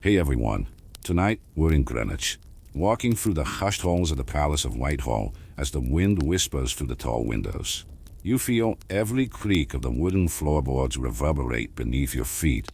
Hey everyone, tonight we're in Greenwich, walking through the hushed halls of the Palace of Whitehall as the wind whispers through the tall windows. You feel every creak of the wooden floorboards reverberate beneath your feet,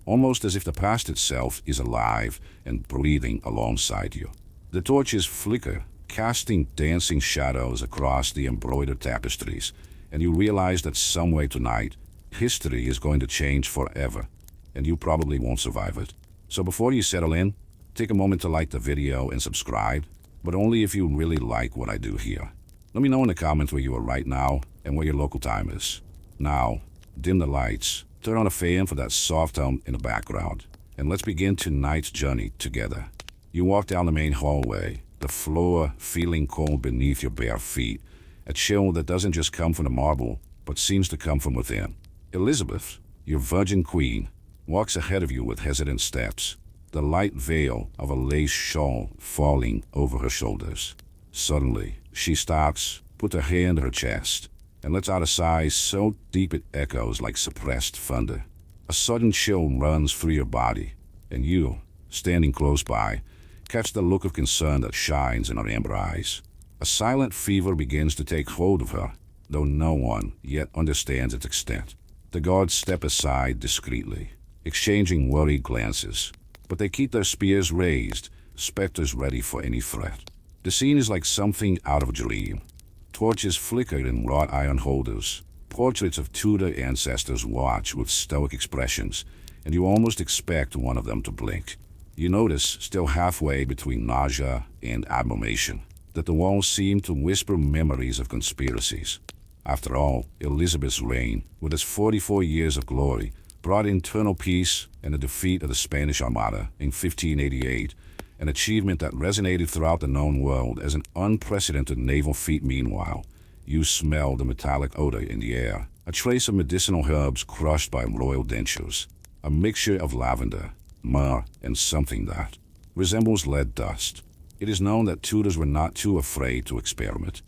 almost as if the past itself is alive and breathing alongside you. The torches flicker, casting dancing shadows across the embroidered tapestries, and you realize that somewhere tonight, history is going to change forever, and you probably won't survive it. So before you settle in, take a moment to like the video and subscribe, but only if you really like what I do here. Let me know in the comments where you are right now and where your local time is. Now, dim the lights, turn on a fan for that soft hum in the background, and let's begin tonight's journey together. You walk down the main hallway, the floor feeling cold beneath your bare feet, a chill that doesn't just come from the marble, but seems to come from within. Elizabeth, your virgin queen, walks ahead of you with hesitant steps, the light veil of a lace shawl falling over her shoulders. Suddenly, she stops, puts her hand to her chest, and lets out a sigh so deep it echoes like suppressed thunder. A sudden chill runs through your body, and you, standing close by, catch the look of concern that shines in her amber eyes. A silent fever begins to take hold of her, though no one yet understands its extent. The guards step aside discreetly, exchanging worried glances, but they keep their spears raised, specters ready for any threat. The scene is like something out of a dream. Torches flicker in wrought iron holders, portraits of Tudor ancestors watch with stoic expressions, and you almost expect one of them to blink. You notice, still halfway between nausea and admiration, that the walls seem to whisper memories of conspiracies. After all, Elizabeth's reign, with its 44 years of glory, brought internal peace and the defeat of the Spanish Armada in 1588, an achievement that resonated throughout the known world as an unprecedented naval feat. Meanwhile, you smell the metallic odor in the air, a trace of medicinal herbs crushed by royal dentures, a mixture of lavender, myrrh, and something that resembles lead dust. It is known that Tudors were not too afraid to experiment.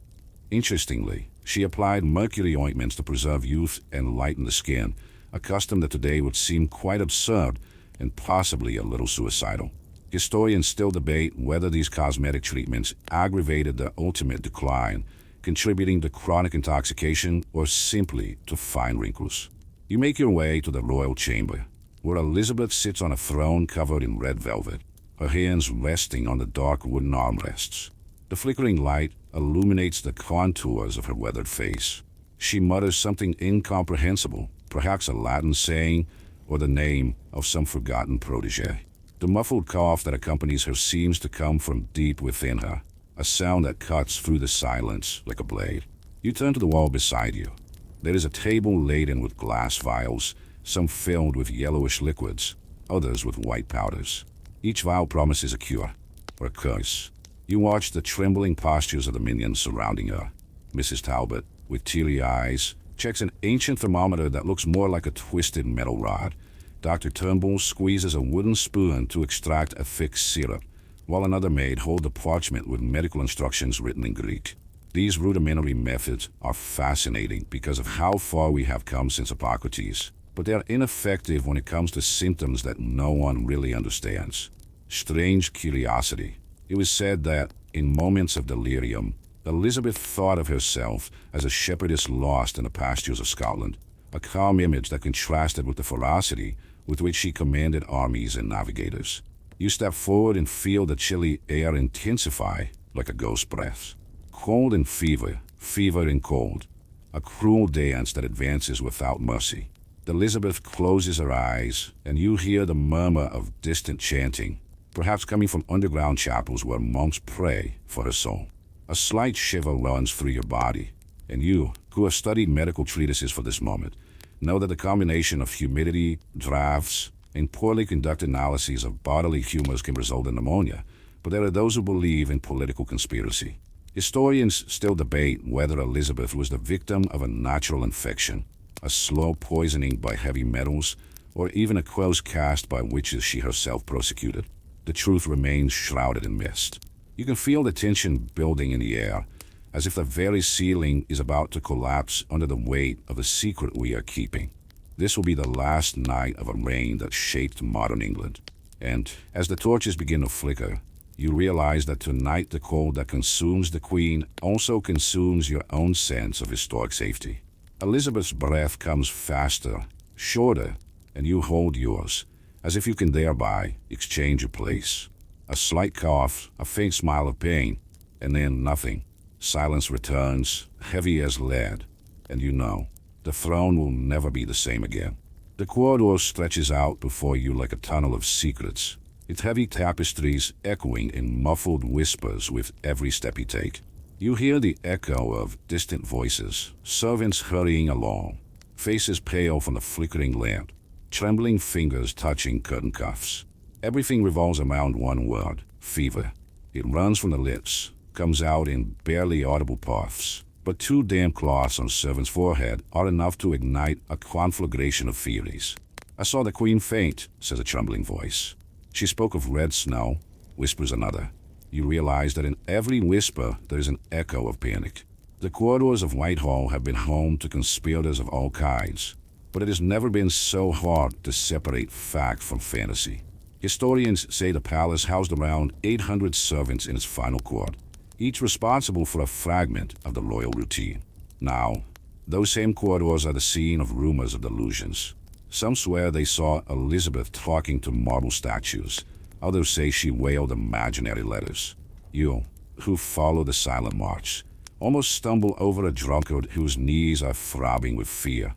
Interestingly, she applied mercury ointments to preserve youth and lighten the skin, a custom that today would seem quite absurd and possibly a little suicidal. Historians still debate whether these cosmetic treatments aggravated the ultimate decline, contributing to chronic intoxication or simply to fine wrinkles. You make your way to the royal chamber, where Elizabeth sits on a throne covered in red velvet, her hands resting on the dark wooden armrests. The flickering light illuminates the contours of her weathered face. She mutters something incomprehensible, perhaps a Latin saying or the name of some forgotten protege. The muffled cough that accompanies her seems to come from deep within her, a sound that cuts through the silence like a blade. You turn to the wall beside you. There is a table laden with glass vials, some filled with yellowish liquids, others with white powders. Each vial promises a cure, or a curse. You watch the trembling postures of the minions surrounding her. Mrs. Talbot, with teary eyes, checks an ancient thermometer that looks more like a twisted metal rod. Dr. Turnbull squeezes a wooden spoon to extract a thick syrup, while another maid holds a parchment with medical instructions written in Greek. These rudimentary methods are fascinating because of how far we have come since Hippocrates, but they are ineffective when it comes to symptoms that no one really understands. Strange curiosity. It was said that, in moments of delirium, Elizabeth thought of herself as a shepherdess lost in the pastures of Scotland, a calm image that contrasted with the ferocity with which she commanded armies and navigators. You step forward and feel the chilly air intensify like a ghost breath. Cold and fever, fever and cold, a cruel dance that advances without mercy. Elizabeth closes her eyes, and you hear the murmur of distant chanting, perhaps coming from underground chapels where monks pray for her soul. A slight shiver runs through your body, and you, who have studied medical treatises for this moment, know that the combination of humidity, drafts, and poorly conducted analyses of bodily humors can result in pneumonia, but there are those who believe in political conspiracy. Historians still debate whether Elizabeth was the victim of a natural infection, a slow poisoning by heavy metals, or even a close cast by witches she herself prosecuted. The truth remains shrouded in mist. You can feel the tension building in the air, as if the very ceiling is about to collapse under the weight of the secret we are keeping. This will be the last night of a reign that shaped modern England, And as the torches begin to flicker, you realize that tonight the cold that consumes the queen also consumes your own sense of historic safety. Elizabeth's breath comes faster, shorter, and you hold yours, as if you can thereby exchange your place. A slight cough, a faint smile of pain, and then nothing. Silence returns, heavy as lead, and you know, the throne will never be the same again. The corridor stretches out before you like a tunnel of secrets, its heavy tapestries echoing in muffled whispers with every step you take. You hear the echo of distant voices, servants hurrying along, faces pale from the flickering lamp, trembling fingers touching curtain cuffs. Everything revolves around one word: fever. It runs from the lips, comes out in barely audible puffs, but 2 damp cloths on servant's forehead are enough to ignite a conflagration of furies. "I saw the queen faint," says a trembling voice. "She spoke of red snow," whispers another. You realize that in every whisper there is an echo of panic. The corridors of Whitehall have been home to conspirators of all kinds, but it has never been so hard to separate fact from fantasy. Historians say the palace housed around 800 servants in its final court, each responsible for a fragment of the royal routine. Now, those same corridors are the scene of rumors of delusions. Some swear they saw Elizabeth talking to marble statues. Others say she wailed imaginary letters. You, who follow the silent march, almost stumble over a drunkard whose knees are throbbing with fear.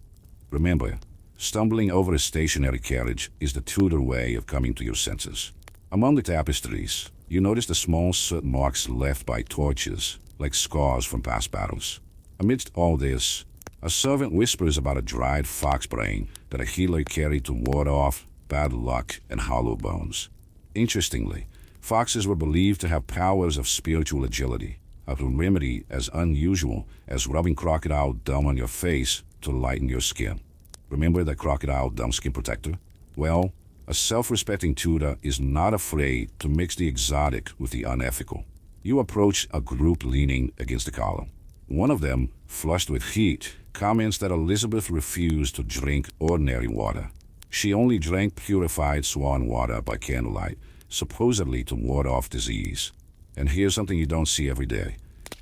Remember, stumbling over a stationary carriage is the Tudor way of coming to your senses. Among the tapestries, you notice the small soot marks left by torches, like scars from past battles. Amidst all this, a servant whispers about a dried fox brain that a healer carried to ward off bad luck and hollow bones. Interestingly, foxes were believed to have powers of spiritual agility, a remedy as unusual as rubbing crocodile dung on your face to lighten your skin. Remember the crocodile dung skin protector? Well, a self-respecting Tudor is not afraid to mix the exotic with the unethical. You approach a group leaning against the column. One of them, flushed with heat, comments that Elizabeth refused to drink ordinary water. She only drank purified swan water by candlelight, supposedly to ward off disease. And here's something you don't see every day.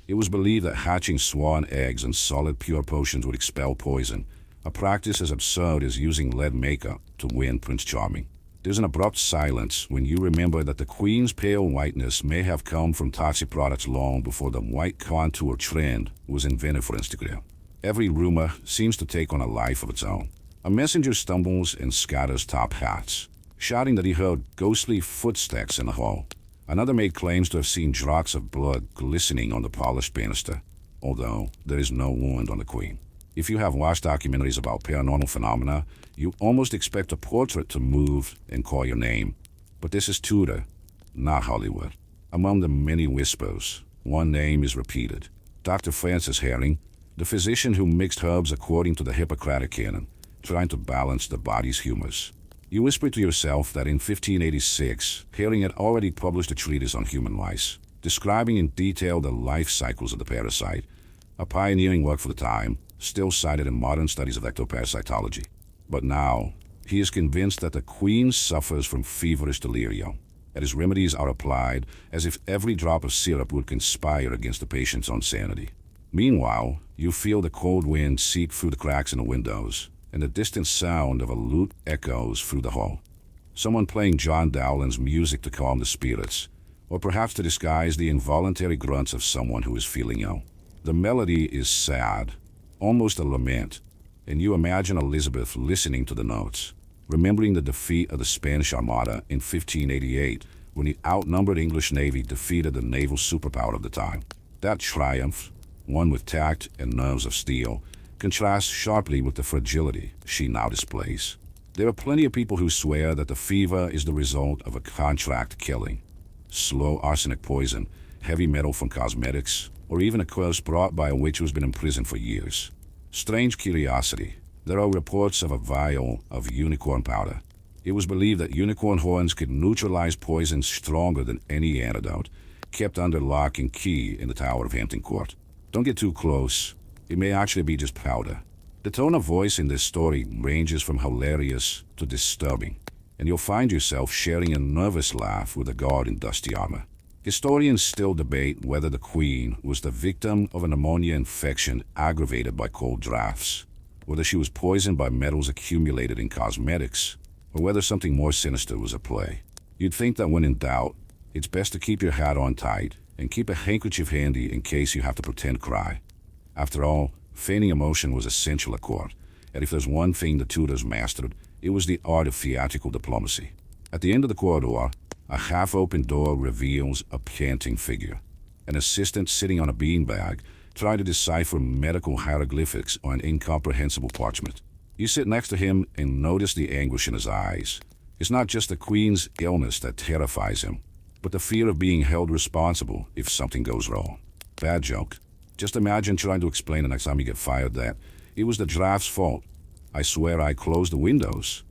It was believed that hatching swan eggs in solid pure potions would expel poison, a practice as absurd as using lead makeup to win Prince Charming. There's an abrupt silence when you remember that the Queen's pale whiteness may have come from Toxie products long before the white contour trend was invented for Instagram. Every rumor seems to take on a life of its own. A messenger stumbles and scatters top hats, shouting that he heard ghostly footsteps in the hall. Another made claims to have seen drops of blood glistening on the polished banister, although there is no wound on the Queen. If you have watched documentaries about paranormal phenomena, you almost expect a portrait to move and call your name. But this is Tudor, not Hollywood. Among the many whispers, one name is repeated: Dr. Francis Herring, the physician who mixed herbs according to the Hippocratic canon, trying to balance the body's humors. You whisper to yourself that in 1586, Herring had already published a treatise on human lice, describing in detail the life cycles of the parasite, a pioneering work for the time, still cited in modern studies of ectoparasitology. But now, he is convinced that the Queen suffers from feverish delirium, and his remedies are applied as if every drop of syrup would conspire against the patient's own sanity. Meanwhile, you feel the cold wind seep through the cracks in the windows, and the distant sound of a lute echoes through the hall. Someone playing John Dowland's music to calm the spirits, or perhaps to disguise the involuntary grunts of someone who is feeling ill. The melody is sad, almost a lament, and you imagine Elizabeth listening to the notes, remembering the defeat of the Spanish Armada in 1588 when the outnumbered English Navy defeated the naval superpower of the time. That triumph, one with tact and nerves of steel, contrasts sharply with the fragility she now displays. There are plenty of people who swear that the fever is the result of a contract killing, slow arsenic poison, heavy metal from cosmetics, or even a curse brought by a witch who's been imprisoned for years. Strange curiosity, there are reports of a vial of unicorn powder. It was believed that unicorn horns could neutralize poison stronger than any antidote, kept under lock and key in the Tower of Hampton Court. Don't get too close. It may actually be just powder. The tone of voice in this story ranges from hilarious to disturbing. and you'll find yourself sharing a nervous laugh with a guard in dusty armor. Historians still debate whether the queen was the victim of a pneumonia infection aggravated by cold drafts, whether she was poisoned by metals accumulated in cosmetics, or whether something more sinister was at play. You'd think that when in doubt, it's best to keep your hat on tight and keep a handkerchief handy in case you have to pretend cry. After all, feigning emotion was essential at court, and if there's one thing the Tudors mastered, it was the art of theatrical diplomacy. At the end of the corridor, a half-open door reveals a panting figure. An assistant sitting on a beanbag tried to decipher medical hieroglyphics on incomprehensible parchment. You sit next to him and notice the anguish in his eyes. It's not just the queen's illness that terrifies him, but the fear of being held responsible if something goes wrong. Bad joke. Just imagine trying to explain the next time you get fired that it was the draft's fault. I swear I closed the windows.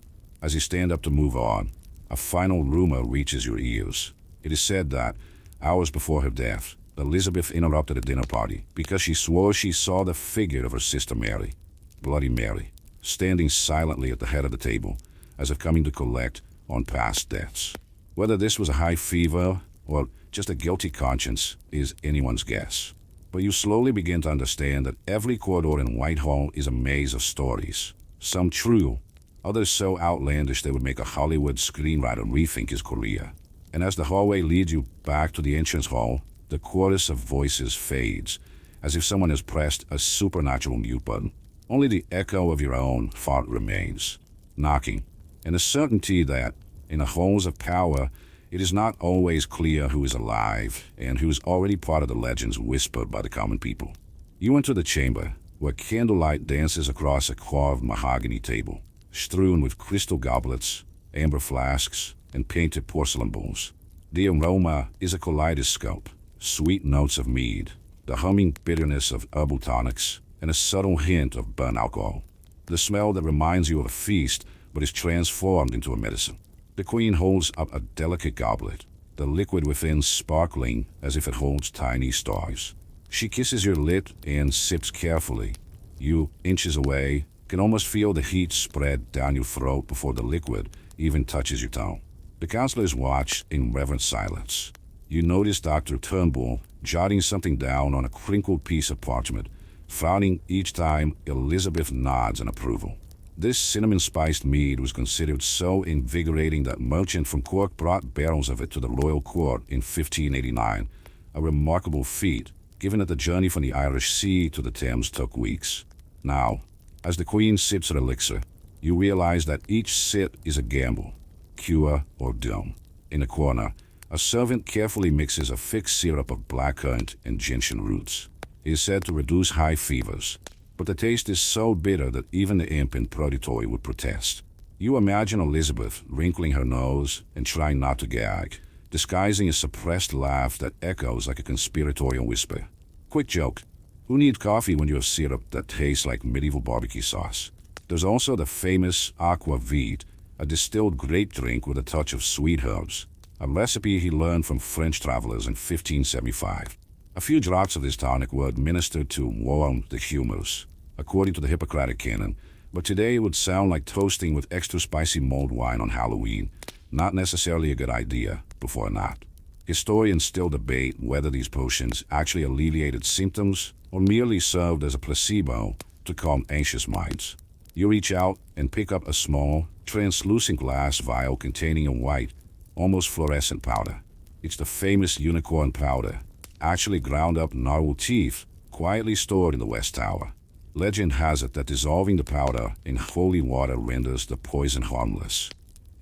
As you stand up to move on, a final rumor reaches your ears. It is said that, hours before her death, Elizabeth interrupted a dinner party because she swore she saw the figure of her sister Mary, Bloody Mary, standing silently at the head of the table, as if coming to collect on past debts. Whether this was a high fever or just a guilty conscience is anyone's guess. But you slowly begin to understand that every corridor in Whitehall is a maze of stories, some true, others so outlandish they would make a Hollywood screenwriter rethink his career. And as the hallway leads you back to the entrance hall, the chorus of voices fades, as if someone has pressed a supernatural mute button. Only the echo of your own thought remains, knocking, and the certainty that, in the halls of power, it is not always clear who is alive and who is already part of the legends whispered by the common people. You enter the chamber, where candlelight dances across a carved mahogany table, strewn with crystal goblets, amber flasks, and painted porcelain bowls. The aroma is a kaleidoscope, sweet notes of mead, the humming bitterness of herbal tonics, and a subtle hint of burnt alcohol. The smell that reminds you of a feast but is transformed into a medicine. The queen holds up a delicate goblet, the liquid within sparkling as if it holds tiny stars. She kisses your lip and sips carefully. You, inches away, can almost feel the heat spread down your throat before the liquid even touches your tongue. The counselors watch in reverent silence. You notice Dr. Turnbull jotting something down on a crinkled piece of parchment, frowning each time Elizabeth nods in approval. This cinnamon-spiced mead was considered so invigorating that merchant from Cork brought barrels of it to the royal court in 1589, a remarkable feat, given that the journey from the Irish Sea to the Thames took weeks. Now, as the queen sips her elixir, you realize that each sip is a gamble, cure or doom. In a corner, a servant carefully mixes a thick syrup of blackcurrant and gentian roots. It is said to reduce high fevers, but the taste is so bitter that even the imp in purgatory would protest. You imagine Elizabeth wrinkling her nose and trying not to gag, disguising a suppressed laugh that echoes like a conspiratorial whisper. Quick joke. Who needs coffee when you have syrup that tastes like medieval barbecue sauce? There's also the famous aqua vitae, a distilled grape drink with a touch of sweet herbs, a recipe he learned from French travelers in 1575. A few drops of this tonic were administered to warm the humors, according to the Hippocratic canon, but today it would sound like toasting with extra spicy mulled wine on Halloween. Not necessarily a good idea, before not. Historians still debate whether these potions actually alleviated symptoms or merely served as a placebo to calm anxious minds. You reach out and pick up a small, translucent glass vial containing a white, almost fluorescent powder. It's the famous unicorn powder, actually ground up narwhal teeth, quietly stored in the West Tower. Legend has it that dissolving the powder in holy water renders the poison harmless.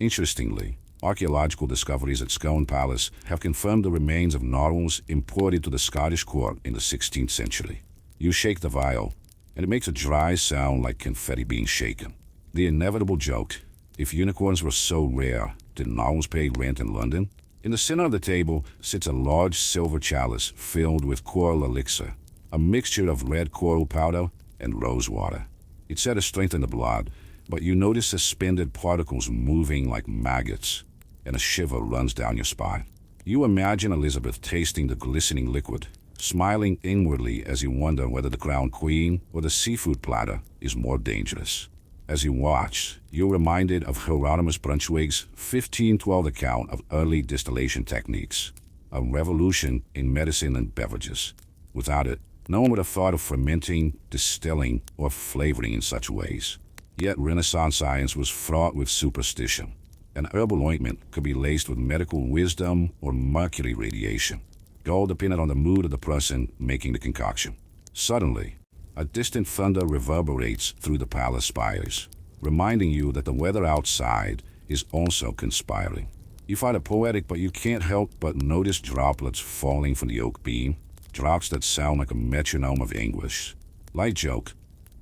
Interestingly, archaeological discoveries at Scone Palace have confirmed the remains of narwhals imported to the Scottish court in the 16th century. You shake the vial, and it makes a dry sound like confetti being shaken. The inevitable joke: if unicorns were so rare, did narwhals pay rent in London? In the center of the table sits a large silver chalice filled with coral elixir, a mixture of red coral powder and rose water. It's said to strengthen the blood, but you notice suspended particles moving like maggots, and a shiver runs down your spine. You imagine Elizabeth tasting the glistening liquid, smiling inwardly as you wonder whether the crowned queen or the seafood platter is more dangerous. As you watch, you're reminded of Hieronymus Brunschwig's 1512 account of early distillation techniques, a revolution in medicine and beverages. Without it, no one would have thought of fermenting, distilling, or flavoring in such ways. Yet Renaissance science was fraught with superstition. An herbal ointment could be laced with medical wisdom or mercury radiation. All depended on the mood of the person making the concoction. Suddenly, a distant thunder reverberates through the palace spires, reminding you that the weather outside is also conspiring. You find it poetic, but you can't help but notice droplets falling from the oak beam, drops that sound like a metronome of anguish. Light joke,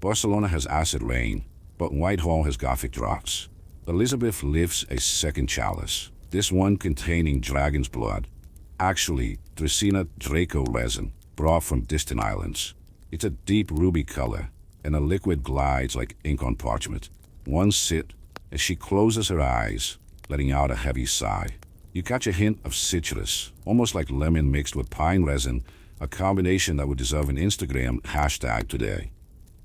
Barcelona has acid rain, but Whitehall has Gothic drops. Elizabeth lifts a second chalice, this one containing dragon's blood, actually Dracaena Draco resin, brought from distant islands. It's a deep ruby color, and the liquid glides like ink on parchment. One sip, as she closes her eyes, letting out a heavy sigh. You catch a hint of citrus, almost like lemon mixed with pine resin, a combination that would deserve an Instagram hashtag today.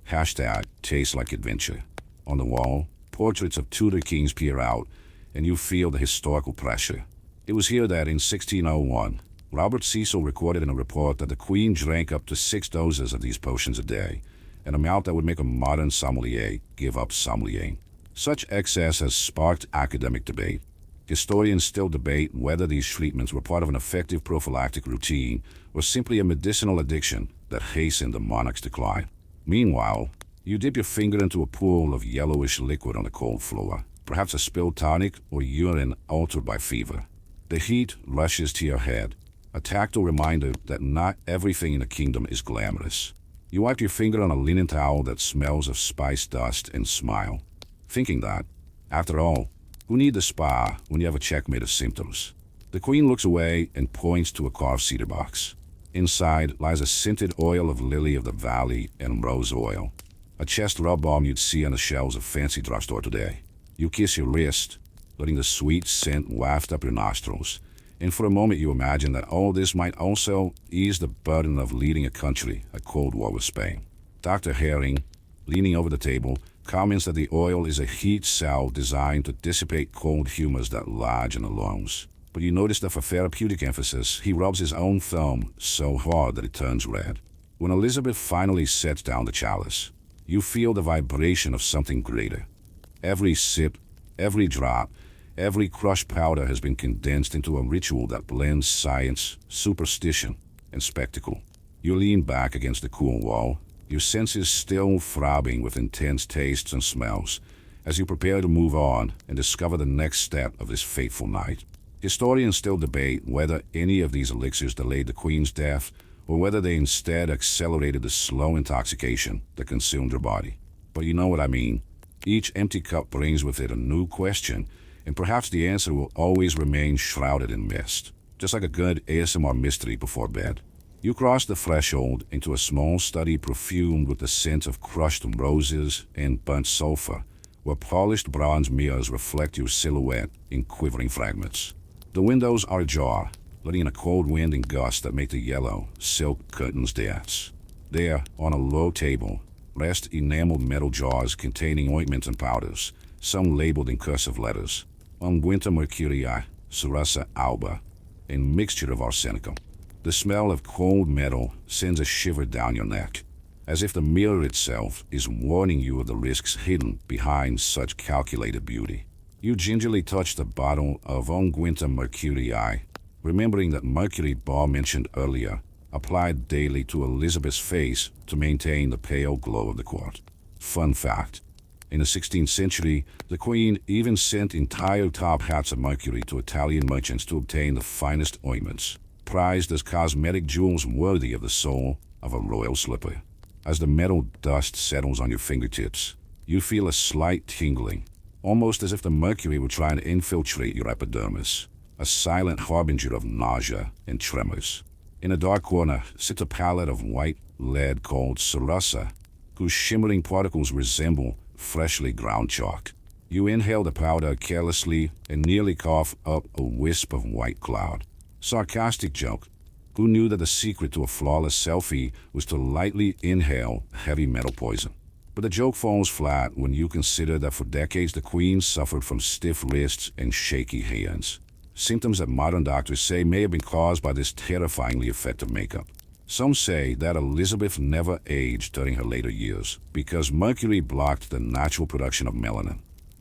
Hashtag tastes like adventure. On the wall, portraits of Tudor kings peer out, and you feel the historical pressure. It was here that in 1601, Robert Cecil recorded in a report that the Queen drank up to 6 doses of these potions a day, an amount that would make a modern sommelier give up sommeliering. Such excess has sparked academic debate. Historians still debate whether these treatments were part of an effective prophylactic routine or simply a medicinal addiction that hastened the monarch's decline. Meanwhile, you dip your finger into a pool of yellowish liquid on the cold floor, perhaps a spilled tonic or urine altered by fever. The heat rushes to your head, a tactile reminder that not everything in the kingdom is glamorous. You wipe your finger on a linen towel that smells of spice dust and smile, thinking that, after all, who needs a spa when you have a checkmate of symptoms? The Queen looks away and points to a carved cedar box. Inside lies a scented oil of lily of the valley and rose oil, a chest rub balm you'd see on the shelves of fancy drugstore today. You kiss your wrist, letting the sweet scent waft up your nostrils, and for a moment you imagine that all this might also ease the burden of leading a country at cold war with Spain. Dr. Herring, leaning over the table, comments that the oil is a heat salve designed to dissipate cold humors that lodge in the lungs. But you notice that for therapeutic emphasis, he rubs his own thumb so hard that it turns red. When Elizabeth finally sets down the chalice, you feel the vibration of something greater. Every sip, every drop, every crushed powder has been condensed into a ritual that blends science, superstition, and spectacle. You lean back against the cool wall, your senses still throbbing with intense tastes and smells, as you prepare to move on and discover the next step of this fateful night. Historians still debate whether any of these elixirs delayed the Queen's death, or whether they instead accelerated the slow intoxication that consumed her body. But you know what I mean. Each empty cup brings with it a new question, and perhaps the answer will always remain shrouded in mist, just like a good ASMR mystery before bed. You cross the threshold into a small study perfumed with the scent of crushed roses and burnt sulfur, where polished bronze mirrors reflect your silhouette in quivering fragments. The windows are ajar, letting in a cold wind and gusts that make the yellow silk curtains dance. There, on a low table, rest enameled metal jars containing ointments and powders, some labeled in cursive letters, Unguenta Mercurii, Cerasa alba, a mixture of arsenicum. The smell of cold metal sends a shiver down your neck, as if the mirror itself is warning you of the risks hidden behind such calculated beauty. You gingerly touch the bottle of Unguenta Mercurii, remembering that mercury balm mentioned earlier applied daily to Elizabeth's face to maintain the pale glow of the court. Fun fact, in the 16th century, the Queen even sent entire top hats of mercury to Italian merchants to obtain the finest ointments, prized as cosmetic jewels worthy of the soul of a royal slipper. As the metal dust settles on your fingertips, you feel a slight tingling, almost as if the mercury were trying to infiltrate your epidermis, a silent harbinger of nausea and tremors. In a dark corner sits a palette of white lead called Cerasa, whose shimmering particles resemble freshly ground chalk. You inhale the powder carelessly and nearly cough up a wisp of white cloud. Sarcastic joke. Who knew that the secret to a flawless selfie was to lightly inhale heavy metal poison? But the joke falls flat when you consider that for decades the queen suffered from stiff wrists and shaky hands. Symptoms that modern doctors say may have been caused by this terrifyingly effective makeup. Some say that Elizabeth never aged during her later years because mercury blocked the natural production of melanin.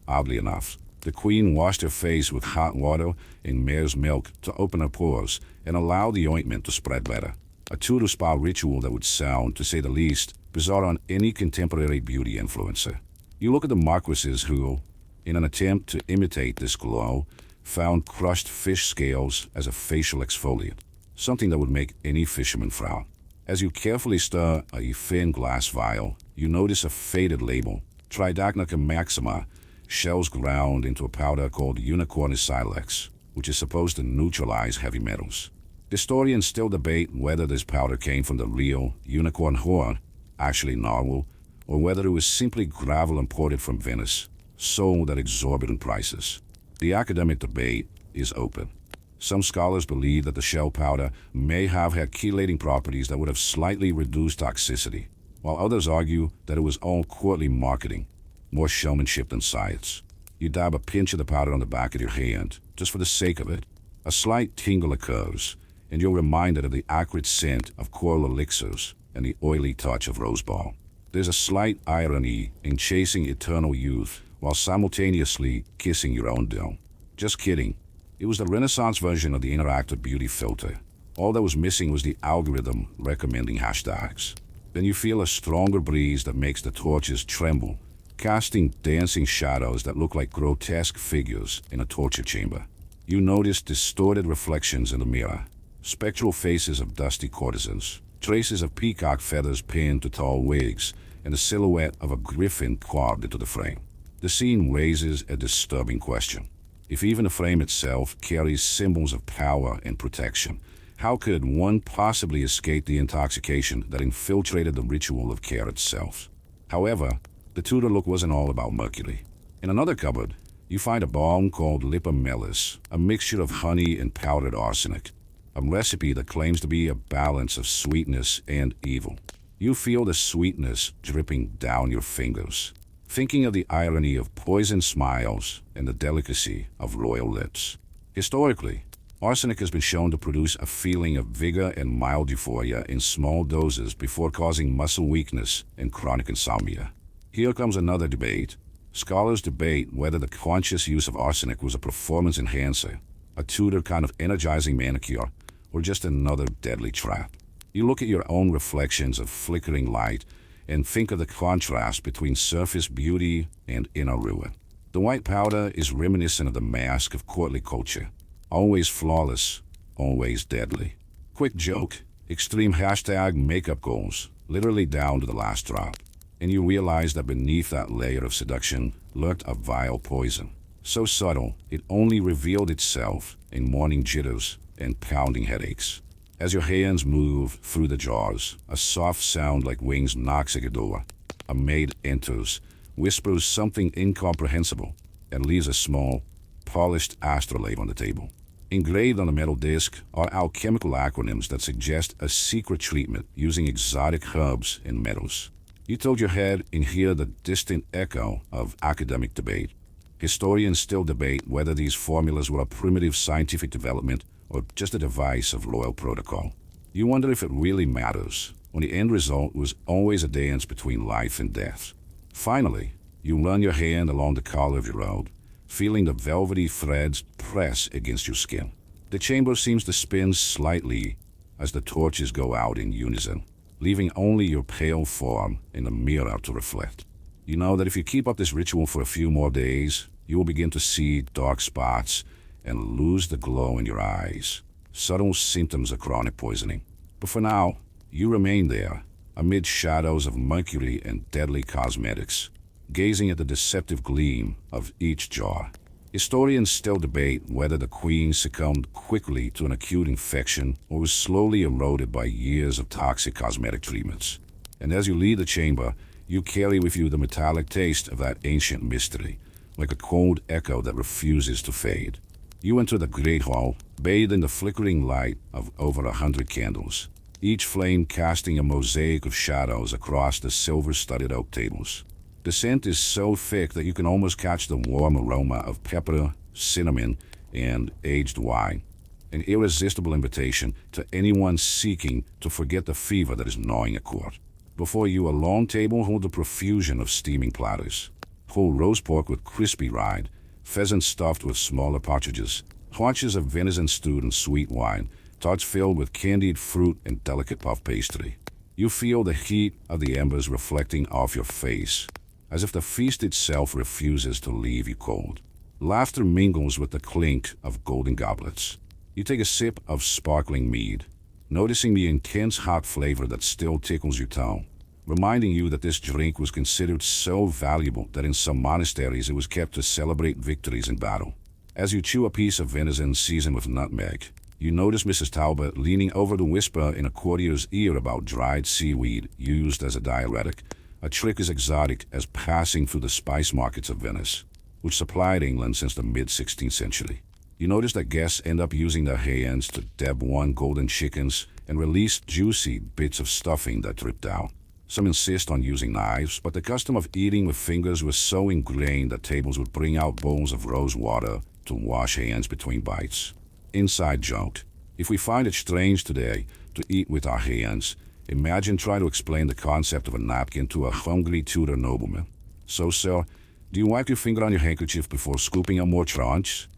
Oddly enough, the queen washed her face with hot water and mare's milk to open her pores and allow the ointment to spread better. A Tudor spa ritual that would sound, to say the least, bizarre on any contemporary beauty influencer. You look at the marquises who, in an attempt to imitate this glow, found crushed fish scales as a facial exfoliant, something that would make any fisherman frown. As you carefully stir a thin glass vial, you notice a faded label, Tridacnica maxima, shells ground into a powder called unicorn silex, which is supposed to neutralize heavy metals. Historians still debate whether this powder came from the real unicorn horn, actually narwhal, or whether it was simply gravel imported from Venice, sold at exorbitant prices. The academic debate is open. Some scholars believe that the shell powder may have had chelating properties that would have slightly reduced toxicity, while others argue that it was all courtly marketing, more showmanship than science. You dab a pinch of the powder on the back of your hand, just for the sake of it. A slight tingle occurs, and you're reminded of the acrid scent of coral elixirs and the oily touch of roseball. There's a slight irony in chasing eternal youth while simultaneously kissing your own dough. Just kidding. It was the Renaissance version of the interactive beauty filter. All that was missing was the algorithm recommending hashtags. Then you feel a stronger breeze that makes the torches tremble, casting dancing shadows that look like grotesque figures in a torture chamber. You notice distorted reflections in the mirror, spectral faces of dusty courtesans, traces of peacock feathers pinned to tall wigs, and the silhouette of a griffin carved into the frame. The scene raises a disturbing question. If even the frame itself carries symbols of power and protection, how could one possibly escape the intoxication that infiltrated the ritual of care itself? However, the Tudor look wasn't all about mercury. In another cupboard, you find a balm called Lipa Melis, a mixture of honey and powdered arsenic, a recipe that claims to be a balance of sweetness and evil. You feel the sweetness dripping down your fingers, thinking of the irony of poisoned smiles and the delicacy of royal lips. Historically, arsenic has been shown to produce a feeling of vigor and mild euphoria in small doses before causing muscle weakness and chronic insomnia. Here comes another debate. Scholars debate whether the conscious use of arsenic was a performance enhancer, a Tudor kind of energizing manicure, or just another deadly trap. You look at your own reflections of flickering light and think of the contrast between surface beauty and inner ruin. The white powder is reminiscent of the mask of courtly culture, always flawless, always deadly. Quick joke, extreme hashtag makeup goals, literally down to the last drop. And you realize that beneath that layer of seduction lurked a vile poison, so subtle it only revealed itself in morning jitters and pounding headaches. As your hands move through the jars, a soft sound like wings knocks at your door. A maid enters, whispers something incomprehensible, and leaves a small, polished astrolabe on the table. Engraved on the metal disc are alchemical acronyms that suggest a secret treatment using exotic herbs and metals. You tilt your head and hear the distant echo of academic debate. Historians still debate whether these formulas were a primitive scientific development or just a device of royal protocol. You wonder if it really matters, when the end result was always a dance between life and death. Finally, you run your hand along the collar of your robe, feeling the velvety threads press against your skin. The chamber seems to spin slightly as the torches go out in unison, leaving only your pale form in the mirror to reflect. You know that if you keep up this ritual for a few more days, you will begin to see dark spots and lose the glow in your eyes, subtle symptoms of chronic poisoning. But for now, you remain there, amid shadows of mercury and deadly cosmetics, gazing at the deceptive gleam of each jar. Historians still debate whether the queen succumbed quickly to an acute infection or was slowly eroded by years of toxic cosmetic treatments. And as you leave the chamber, you carry with you the metallic taste of that ancient mystery, like a cold echo that refuses to fade. You enter the great hall, bathed in the flickering light of over 100 candles. each flame casting a mosaic of shadows across the silver-studded oak tables. The scent is so thick that you can almost catch the warm aroma of pepper, cinnamon, and aged wine. An irresistible invitation to anyone seeking to forget the fever that is gnawing a court. Before you, a long table holds a profusion of steaming platters. Whole roast pork with crispy rind, pheasant stuffed with smaller partridges, haunches of venison stewed in sweet wine, tarts filled with candied fruit and delicate puff pastry. You feel the heat of the embers reflecting off your face, as if the feast itself refuses to leave you cold. Laughter mingles with the clink of golden goblets. You take a sip of sparkling mead, noticing the intense hot flavor that still tickles your tongue, reminding you that this drink was considered so valuable that in some monasteries it was kept to celebrate victories in battle. As you chew a piece of venison seasoned with nutmeg, you notice Mrs. Talbot leaning over to whisper in a courtier's ear about dried seaweed used as a diuretic, a trick as exotic as passing through the spice markets of Venice, which supplied England since the mid-16th century. You notice that guests end up using their hands to dab one golden chickens and release juicy bits of stuffing that dripped out. Some insist on using knives, but the custom of eating with fingers was so ingrained that tables would bring out bowls of rose water to wash hands between bites. Inside joke: if we find it strange today to eat with our hands, imagine trying to explain the concept of a napkin to a hungry Tudor nobleman. So, sir, do you wipe your finger on your handkerchief before scooping out more tranche?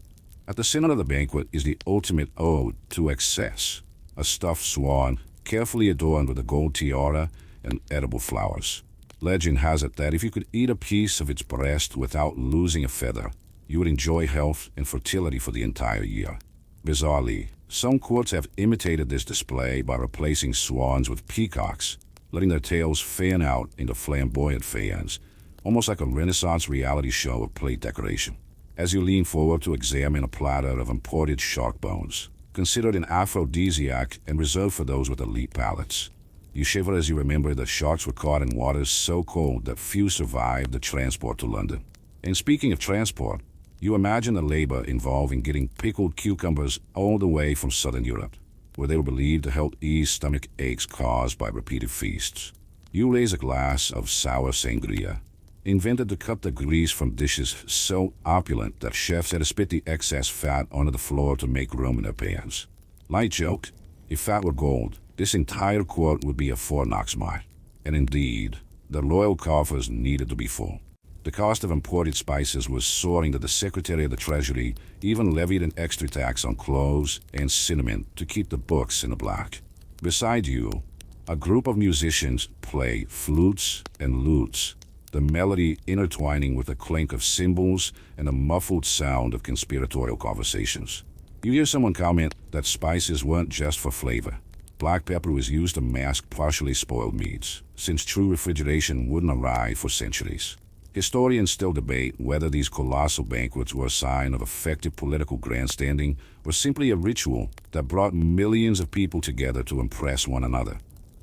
At the center of the banquet is the ultimate ode to excess, a stuffed swan, carefully adorned with a gold tiara and edible flowers. Legend has it that if you could eat a piece of its breast without losing a feather, you would enjoy health and fertility for the entire year. Bizarrely, some courts have imitated this display by replacing swans with peacocks, letting their tails fan out into flamboyant fans, almost like a Renaissance reality show of plate decoration. As you lean forward to examine a platter of imported shark bones, considered an aphrodisiac and reserved for those with elite palates, you shiver as you remember that sharks were caught in waters so cold that few survived the transport to London. And speaking of transport, you imagine the labor involved in getting pickled cucumbers all the way from southern Europe, where they were believed to help ease stomach aches caused by repeated feasts. You raise a glass of sour sangria, invented to cut the grease from dishes so opulent that chefs had to spit the excess fat onto the floor to make room in their pans. Light joke: if fat were gold, this entire court would be a Fort Knox mart. And indeed, the royal coffers needed to be full. The cost of imported spices was soaring that the Secretary of the Treasury even levied an extra tax on cloves and cinnamon to keep the books in the black. Beside you, a group of musicians play flutes and lutes, the melody intertwining with the clink of cymbals and the muffled sound of conspiratorial conversations. You hear someone comment that spices weren't just for flavor. Black pepper was used to mask partially spoiled meats, since true refrigeration wouldn't arrive for centuries. Historians still debate whether these colossal banquets were a sign of effective political grandstanding or simply a ritual that brought millions of people together to impress one another.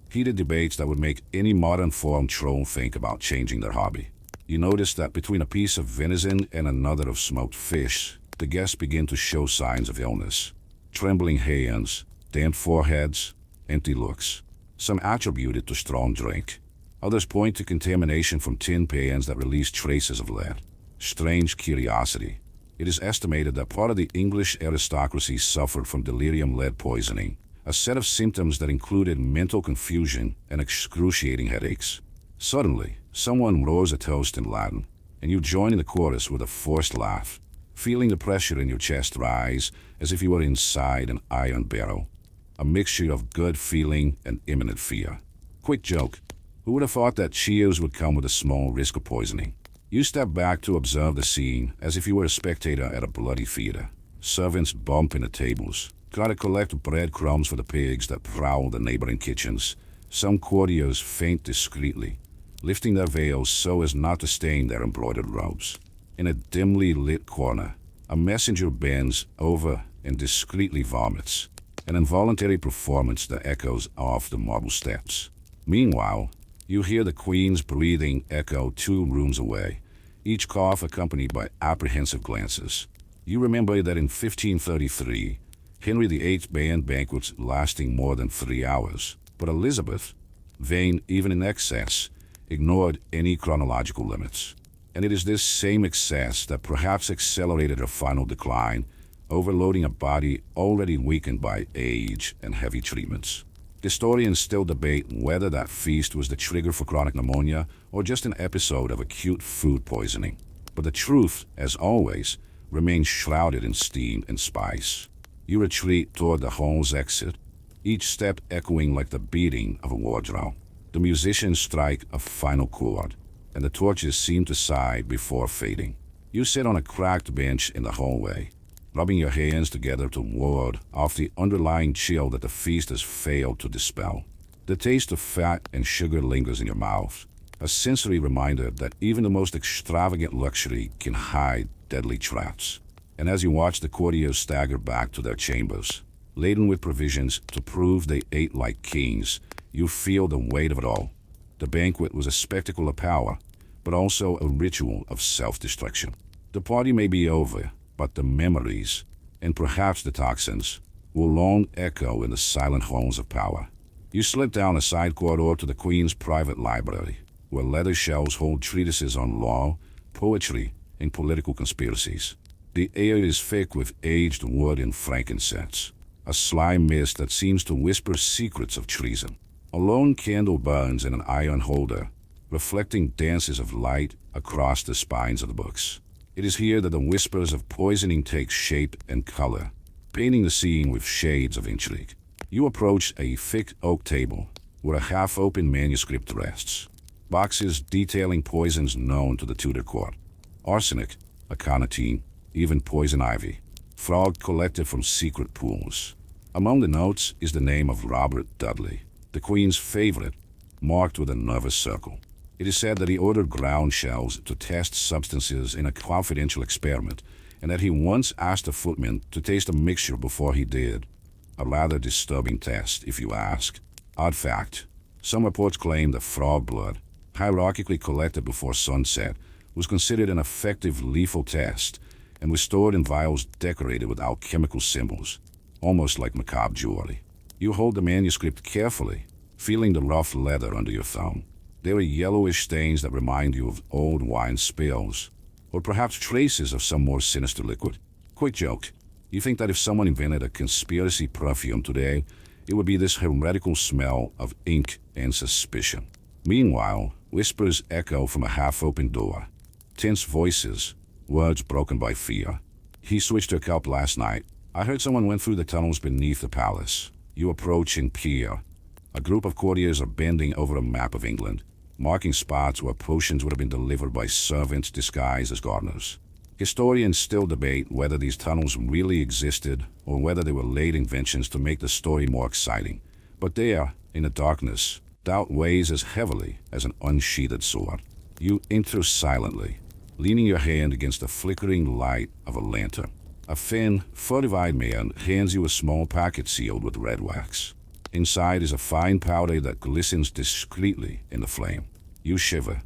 Heated debates that would make any modern forum troll think about changing their hobby. You notice that between a piece of venison and another of smoked fish, the guests begin to show signs of illness. Trembling hands, damp foreheads, empty looks. Some attribute it to strong drink. Others point to contamination from tin pans that release traces of lead. Strange curiosity. It is estimated that part of the English aristocracy suffered from delirium lead poisoning, a set of symptoms that included mental confusion and excruciating headaches. Suddenly, someone roars a toast in Latin, and you join in the chorus with a forced laugh, feeling the pressure in your chest rise as if you were inside an iron barrel. A mixture of good feeling and imminent fear. Quick joke: who would have thought that cheers would come with a small risk of poisoning? You step back to observe the scene as if you were a spectator at a bloody theater. Servants bump into tables, try to collect breadcrumbs for the pigs that prowl the neighboring kitchens. Some courtiers faint discreetly, lifting their veils so as not to stain their embroidered robes. In a dimly lit corner, a messenger bends over and discreetly vomits, an involuntary performance that echoes off the marble steps. Meanwhile, you hear the Queen's breathing echo 2 rooms away, each cough accompanied by apprehensive glances. You remember that in 1533, Henry VIII banned banquets lasting more than 3 hours, But Elizabeth, vain even in excess, ignored any chronological limits. And it is this same excess that perhaps accelerated her final decline, overloading a body already weakened by age and heavy treatments. Historians still debate whether that feast was the trigger for chronic pneumonia or just an episode of acute food poisoning. But the truth, as always, remains shrouded in steam and spice. You retreat toward the hall's exit, each step echoing like the beating of a war drum. The musicians strike a final chord, and the torches seem to sigh before fading. You sit on a cracked bench in the hallway, rubbing your hands together to ward off the underlying chill that the feast has failed to dispel. The taste of fat and sugar lingers in your mouth, a sensory reminder that even the most extravagant luxury can hide deadly traps. And as you watch the courtiers stagger back to their chambers, laden with provisions to prove they ate like kings, you feel the weight of it all. The banquet was a spectacle of power, but also a ritual of self-destruction. The party may be over, but the memories, and perhaps the toxins, will long echo in the silent halls of power. You slip down a side corridor to the Queen's private library, where leather shelves hold treatises on law, poetry, and political conspiracies. The air is thick with aged wood and frankincense, a sly mist that seems to whisper secrets of treason. A lone candle burns in an iron holder, reflecting dances of light across the spines of the books. It is here that the whispers of poisoning take shape and color, painting the scene with shades of intrigue. You approach a thick oak table, where a half-open manuscript rests. Boxes detailing poisons known to the Tudor court. Arsenic, aconitine, even poison ivy, frog collected from secret pools. Among the notes is the name of Robert Dudley, the Queen's favorite, marked with a nervous circle. It is said that he ordered ground shells to test substances in a confidential experiment, and that he once asked a footman to taste a mixture before he did. A rather disturbing test, if you ask. Odd fact, some reports claim that frog blood, hierarchically collected before sunset, was considered an effective lethal test, and was stored in vials decorated with alchemical symbols, almost like macabre jewelry. You hold the manuscript carefully, feeling the rough leather under your thumb. There are yellowish stains that remind you of old wine spills, or perhaps traces of some more sinister liquid. Quick joke. You think that if someone invented a conspiracy perfume today, it would be this heretical smell of ink and suspicion. Meanwhile, whispers echo from a half-open door. Tense voices, words broken by fear. He switched her cup last night. I heard someone went through the tunnels beneath the palace. You approach and peer. A group of courtiers are bending over a map of England, marking spots where potions would have been delivered by servants disguised as gardeners. Historians still debate whether these tunnels really existed or whether they were late inventions to make the story more exciting. But there, in the darkness, doubt weighs as heavily as an unsheathed sword. You enter silently, leaning your hand against the flickering light of a lantern. A thin, furtive-eyed man hands you a small packet sealed with red wax. Inside is a fine powder that glistens discreetly in the flame. You shiver.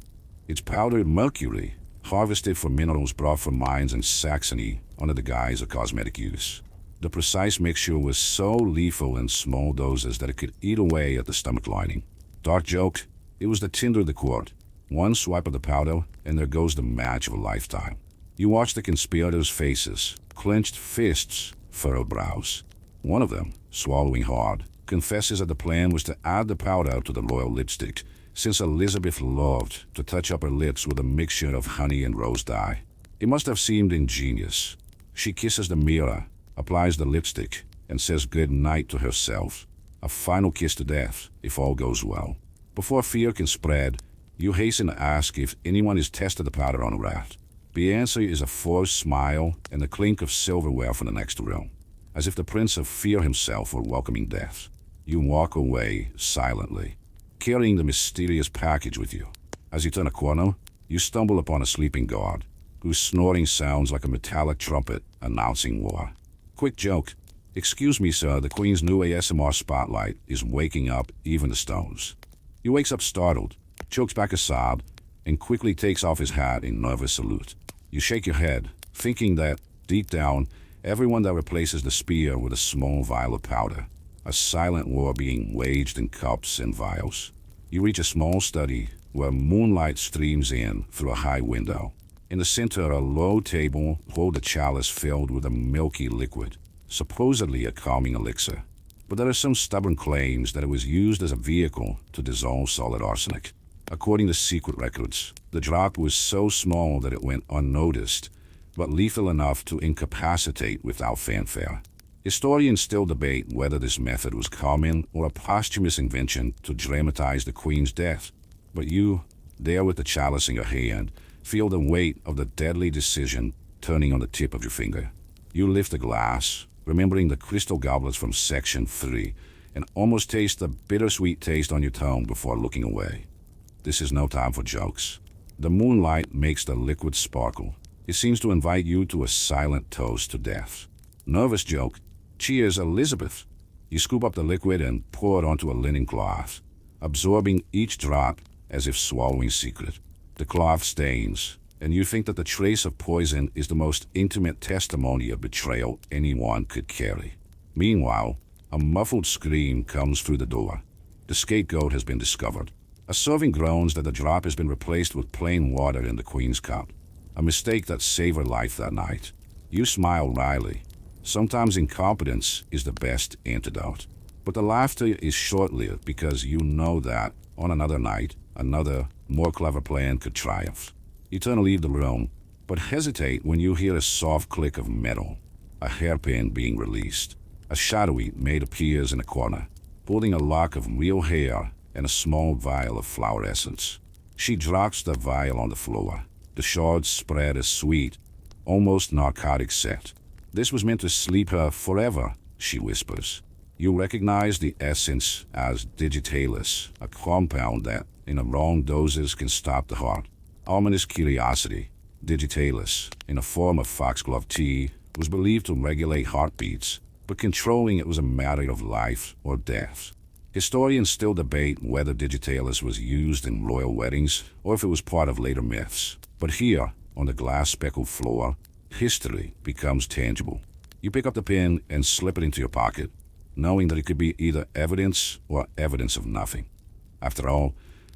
It's powdered mercury, harvested from minerals brought from mines in Saxony under the guise of cosmetic use. The precise mixture was so lethal in small doses that it could eat away at the stomach lining. Dark joke, it was the tinder of the court. One swipe of the powder, and there goes the match of a lifetime. You watch the conspirators' faces, clenched fists, furrowed brows. One of them, swallowing hard, confesses that the plan was to add the powder to the royal lipstick, since Elizabeth loved to touch up her lips with a mixture of honey and rose dye. It must have seemed ingenious. She kisses the mirror, applies the lipstick, and says good night to herself. A final kiss to death, if all goes well. Before fear can spread, you hasten to ask if anyone has tested the powder on a rat. The answer is a forced smile and the clink of silverware from the next room, as if the Prince of Fear himself were welcoming death. You walk away silently, carrying the mysterious package with you. As you turn a corner, you stumble upon a sleeping guard, whose snoring sounds like a metallic trumpet announcing war. Quick joke. Excuse me, sir, the Queen's new ASMR spotlight is waking up even the stones. He wakes up startled, chokes back a sob, and quickly takes off his hat in nervous salute. You shake your head, thinking that, deep down, everyone that replaces the spear with a small vial of powder a silent war being waged in cups and vials. You reach a small study where moonlight streams in through a high window. In the center, a low table holds a chalice filled with a milky liquid, supposedly a calming elixir. But there are some stubborn claims that it was used as a vehicle to dissolve solid arsenic. According to secret records, the drop was so small that it went unnoticed, but lethal enough to incapacitate without fanfare. Historians still debate whether this method was common or a posthumous invention to dramatize the Queen's death. But you, there with the chalice in your hand, feel the weight of the deadly decision turning on the tip of your finger. You lift the glass, remembering the crystal goblets from Section 3, and almost taste the bittersweet taste on your tongue before looking away. This is no time for jokes. The moonlight makes the liquid sparkle. It seems to invite you to a silent toast to death. Nervous joke, cheers Elizabeth. You scoop up the liquid and pour it onto a linen cloth, absorbing each drop as if swallowing secret. The cloth stains, and you think that the trace of poison is the most intimate testimony of betrayal anyone could carry. Meanwhile, a muffled scream comes through the door. The scapegoat has been discovered. A servant groans that the drop has been replaced with plain water in the Queen's cup, a mistake that saved her life that night. You smile wryly. Sometimes incompetence is the best antidote. But the laughter is short-lived because you know that, on another night, another, more clever plan could triumph. You turn to leave the room, but hesitate when you hear a soft click of metal, a hairpin being released. A shadowy maid appears in a corner, holding a lock of real hair and a small vial of flower essence. She drops the vial on the floor. The shards spread a sweet, almost narcotic scent. This was meant to sleep her forever, she whispers. You recognize the essence as digitalis, a compound that, in the wrong doses, can stop the heart. Ominous curiosity, digitalis, in the form of foxglove tea, was believed to regulate heartbeats, but controlling it was a matter of life or death. Historians still debate whether digitalis was used in royal weddings or if it was part of later myths. But here, on the glass-speckled floor, history becomes tangible. You pick up the pin and slip it into your pocket, knowing that it could be either evidence or evidence of nothing. After all,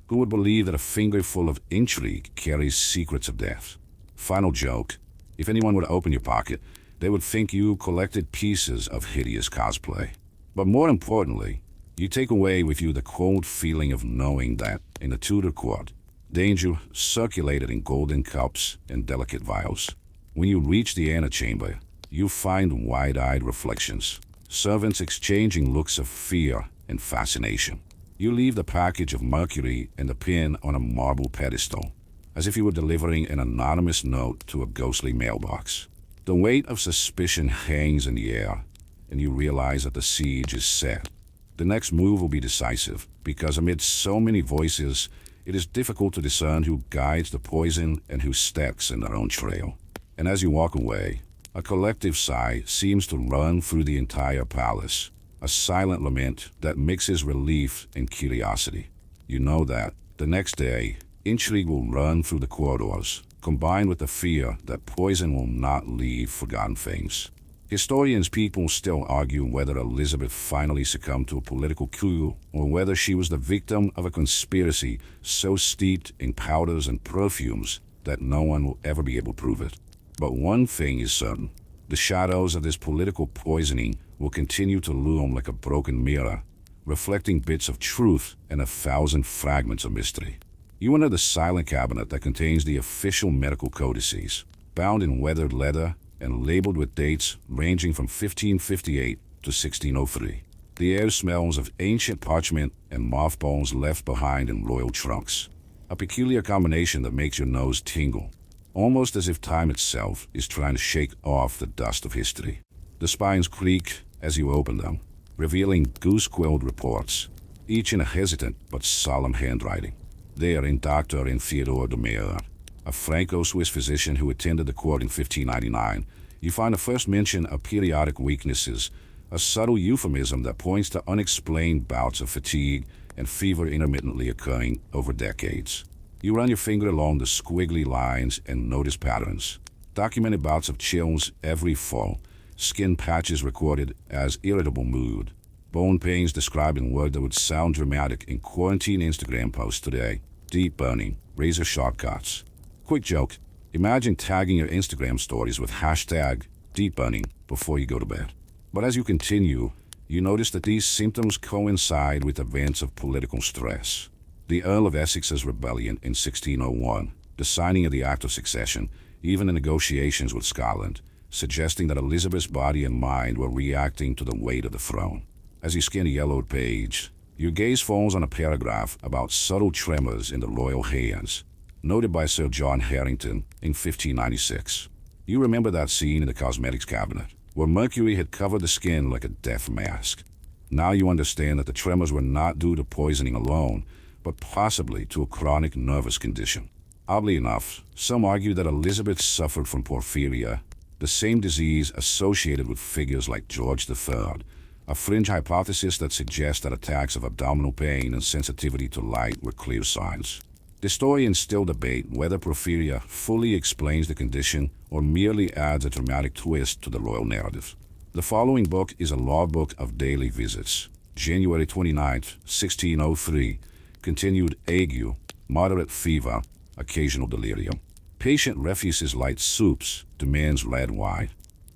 who would believe that a finger full of intrigue carries secrets of death? Final joke, if anyone were to open your pocket, they would think you collected pieces of hideous cosplay. But more importantly, you take away with you the cold feeling of knowing that, in the Tudor court, danger circulated in golden cups and delicate vials. When you reach the antechamber, you find wide-eyed reflections, servants exchanging looks of fear and fascination. You leave the package of mercury and the pin on a marble pedestal, as if you were delivering an anonymous note to a ghostly mailbox. The weight of suspicion hangs in the air, and you realize that the siege is set. The next move will be decisive, because amid so many voices, it is difficult to discern who guides the poison and who steps in their own trail. And as you walk away, a collective sigh seems to run through the entire palace, a silent lament that mixes relief and curiosity. You know that, the next day, intrigue will run through the corridors, combined with the fear that poison will not leave forgotten things. Historians people still argue whether Elizabeth finally succumbed to a political coup or whether she was the victim of a conspiracy so steeped in powders and perfumes that no one will ever be able to prove it. But one thing is certain. The shadows of this political poisoning will continue to loom like a broken mirror, reflecting bits of truth and 1,000 fragments of mystery. You enter the silent cabinet that contains the official medical codices, bound in weathered leather and labeled with dates ranging from 1558 to 1603. The air smells of ancient parchment and mothballs left behind in royal trunks, a peculiar combination that makes your nose tingle, almost as if time itself is trying to shake off the dust of history. The spines creak as you open them, revealing goose-quilled reports, each in a hesitant but solemn handwriting. They are in Dr. Theodore de Meer, a Franco-Swiss physician who attended the court in 1599. You find the first mention of periodic weaknesses, a subtle euphemism that points to unexplained bouts of fatigue and fever intermittently occurring over decades. You run your finger along the squiggly lines and notice patterns. Documented bouts of chills every fall, skin patches recorded as irritable mood, Bone pains described in words that would sound dramatic in quarantine Instagram posts today. Deep burning, razor sharp cuts. Quick joke. Imagine tagging your Instagram stories with hashtag deep burning before you go to bed. But as you continue, you notice that these symptoms coincide with events of political stress. The Earl of Essex's rebellion in 1601, the signing of the Act of Succession, even the negotiations with Scotland, suggesting that Elizabeth's body and mind were reacting to the weight of the throne. As you scan a yellowed page, your gaze falls on a paragraph about subtle tremors in the royal hands, noted by Sir John Harington in 1596. You remember that scene in the cosmetics cabinet, where mercury had covered the skin like a death mask. Now you understand that the tremors were not due to poisoning alone, but possibly to a chronic nervous condition. Oddly enough, some argue that Elizabeth suffered from porphyria, the same disease associated with figures like George III, a fringe hypothesis that suggests that attacks of abdominal pain and sensitivity to light were clear signs. Historians still debate whether porphyria fully explains the condition or merely adds a dramatic twist to the royal narrative. The following book is a logbook of daily visits. January 29, 1603, continued ague, moderate fever, occasional delirium. Patient refuses light soups, demands red wine.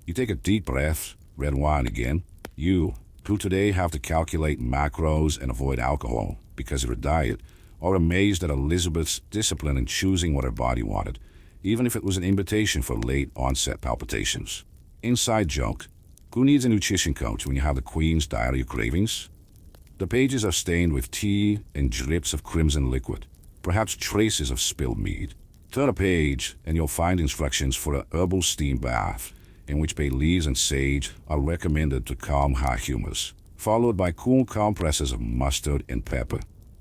You take a deep breath, red wine again. You, who today have to calculate macros and avoid alcohol because of her diet, are amazed at Elizabeth's discipline in choosing what her body wanted, even if it was an invitation for late-onset palpitations. Inside joke, who needs a nutrition coach when you have the Queen's diarrhea cravings? The pages are stained with tea and drips of crimson liquid, perhaps traces of spilled mead. Turn a page and you'll find instructions for a herbal steam bath, in which bay leaves and sage are recommended to calm high humors, followed by cool compresses of mustard and pepper,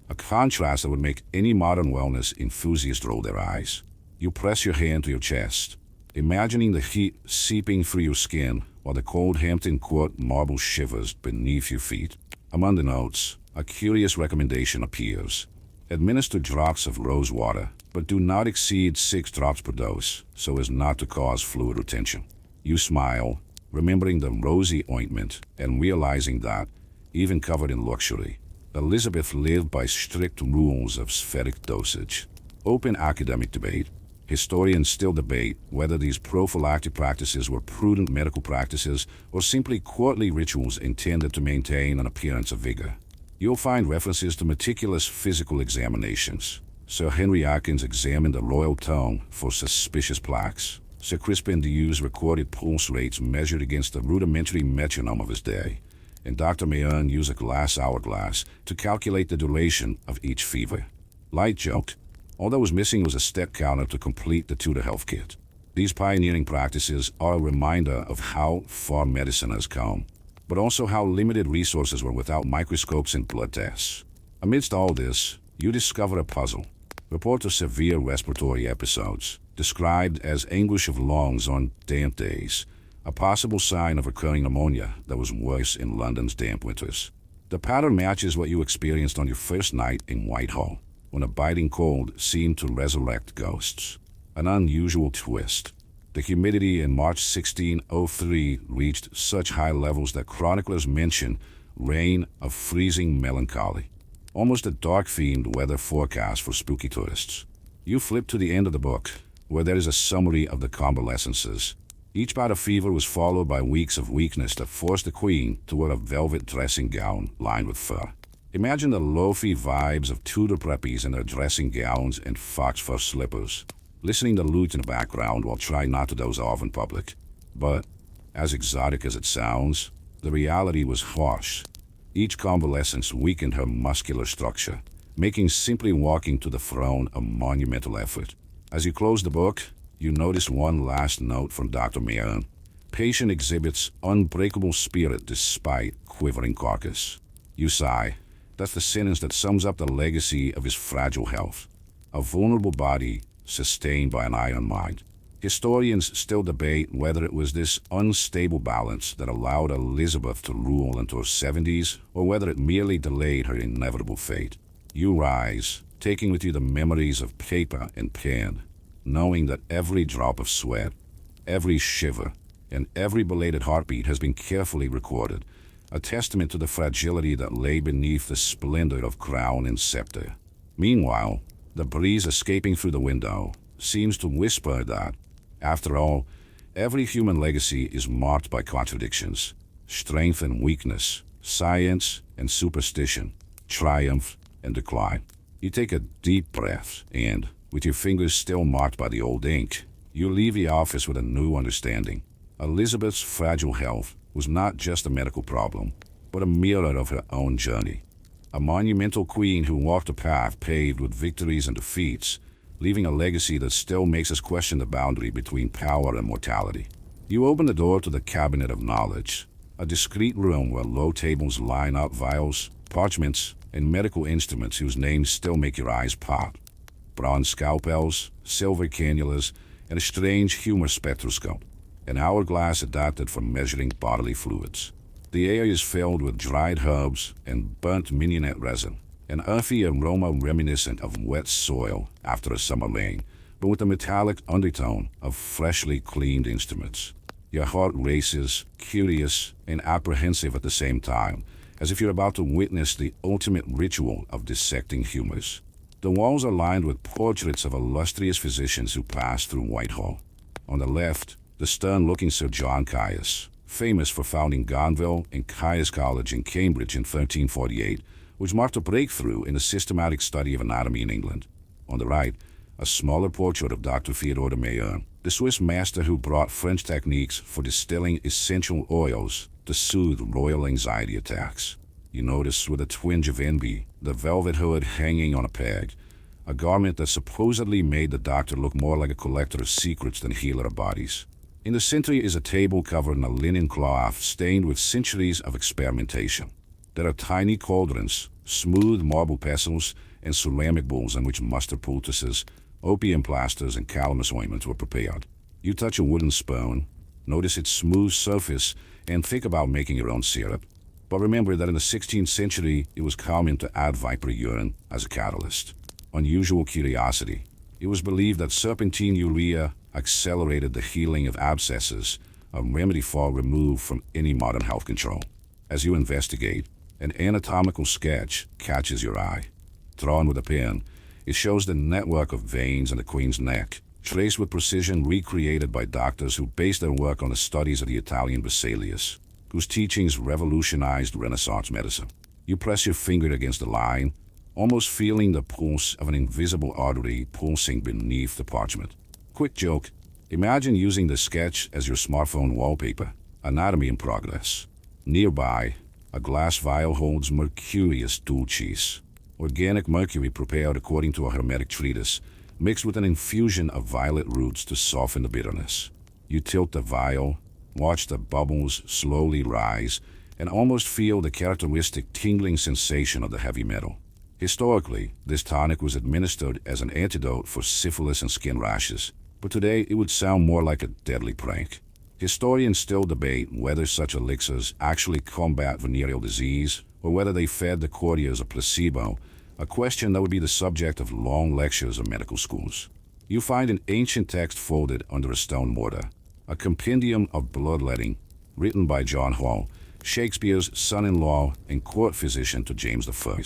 a contrast that would make any modern wellness enthusiast roll their eyes. You press your hand to your chest, imagining the heat seeping through your skin while the cold Hampton Court marble shivers beneath your feet. Among the notes, a curious recommendation appears. Administer drops of rose water, but do not exceed 6 drops per dose so as not to cause fluid retention. You smile, remembering the rosy ointment and realizing that, even covered in luxury, Elizabeth lived by strict rules of spheric dosage. Open academic debate. Historians still debate whether these prophylactic practices were prudent medical practices or simply courtly rituals intended to maintain an appearance of vigor. You'll find references to meticulous physical examinations. Sir Henry Atkins examined the royal tongue for suspicious plaques. Sir Crispin D'Ewes recorded pulse rates measured against the rudimentary metronome of his day, and Dr. Mayerne used a glass hourglass to calculate the duration of each fever. Light joke. All that was missing was a step counter to complete the Tudor health kit. These pioneering practices are a reminder of how far medicine has come, but also how limited resources were without microscopes and blood tests. Amidst all this, you discover a puzzle. Report of severe respiratory episodes, described as anguish of lungs on damp days, a possible sign of recurring pneumonia that was worse in London's damp winters. The pattern matches what you experienced on your first night in Whitehall, when a biting cold seemed to resurrect ghosts. An unusual twist. The humidity in March 1603 reached such high levels that chroniclers mention rain of freezing melancholy, almost a dark-themed weather forecast for spooky tourists. You flip to the end of the book, where there is a summary of the convalescences. Each bout of fever was followed by weeks of weakness that forced the Queen to wear a velvet dressing gown lined with fur. Imagine the loafy vibes of Tudor preppies in their dressing gowns and fox fur slippers, listening to lute in the background while trying not to doze off in public. But, as exotic as it sounds, the reality was harsh. Each convalescence weakened her muscular structure, making simply walking to the throne a monumental effort. As you close the book, you notice one last note from Dr. Mayerne. Patient exhibits unbreakable spirit despite quivering carcass. You sigh. That's the sentence that sums up the legacy of his fragile health. A vulnerable body sustained by an iron mind. Historians still debate whether it was this unstable balance that allowed Elizabeth to rule into her 70s, or whether it merely delayed her inevitable fate. You rise, taking with you the memories of paper and pen, knowing that every drop of sweat, every shiver, and every belated heartbeat has been carefully recorded, a testament to the fragility that lay beneath the splendor of crown and scepter. Meanwhile, the breeze escaping through the window seems to whisper that, after all, every human legacy is marked by contradictions, strength and weakness, science and superstition, triumph and decline. You take a deep breath and, with your fingers still marked by the old ink, you leave the office with a new understanding. Elizabeth's fragile health was not just a medical problem, but a mirror of her own journey. A monumental queen who walked a path paved with victories and defeats, leaving a legacy that still makes us question the boundary between power and mortality. You open the door to the cabinet of knowledge, a discreet room where low tables line up vials, parchments, and medical instruments whose names still make your eyes pop. Bronze scalpels, silver cannulas, and a strange humor spectroscope, an hourglass adapted for measuring bodily fluids. The air is filled with dried herbs and burnt mignonette resin, an earthy aroma reminiscent of wet soil after a summer rain, but with a metallic undertone of freshly cleaned instruments. Your heart races, curious and apprehensive at the same time, as if you're about to witness the ultimate ritual of dissecting humors. The walls are lined with portraits of illustrious physicians who passed through Whitehall. On the left, the stern-looking Sir John Caius, famous for founding Gonville and Caius College in Cambridge in 1348, which marked a breakthrough in the systematic study of anatomy in England. On the right, a smaller portrait of Dr. Theodore de Mayer, the Swiss master who brought French techniques for distilling essential oils to soothe royal anxiety attacks. You notice with a twinge of envy the velvet hood hanging on a peg, a garment that supposedly made the doctor look more like a collector of secrets than healer of bodies. In the center is a table covered in a linen cloth stained with centuries of experimentation. There are tiny cauldrons, smooth marble pestles, and ceramic bowls in which mustard poultices, opium plasters, and calamus ointments were prepared. You touch a wooden spoon, notice its smooth surface, and think about making your own syrup. But remember that in the 16th century, it was common to add viper urine as a catalyst. Unusual curiosity. It was believed that serpentine urea accelerated the healing of abscesses, a remedy far removed from any modern health control. As you investigate, an anatomical sketch catches your eye. Drawn with a pen, it shows the network of veins in the queen's neck, traced with precision recreated by doctors who based their work on the studies of the Italian Vesalius, whose teachings revolutionized Renaissance medicine. You press your finger against the line, almost feeling the pulse of an invisible artery pulsing beneath the parchment. Quick joke, imagine using the sketch as your smartphone wallpaper. Anatomy in progress. Nearby, a glass vial holds Mercurius dulcis, organic mercury prepared according to a hermetic treatise, mixed with an infusion of violet roots to soften the bitterness. You tilt the vial, watch the bubbles slowly rise, and almost feel the characteristic tingling sensation of the heavy metal. Historically, this tonic was administered as an antidote for syphilis and skin rashes, but today it would sound more like a deadly prank. Historians still debate whether such elixirs actually combat venereal disease or whether they fed the courtiers a placebo, a question that would be the subject of long lectures in medical schools. You find an ancient text folded under a stone mortar, a compendium of bloodletting written by John Hall, Shakespeare's son-in-law and court physician to James I.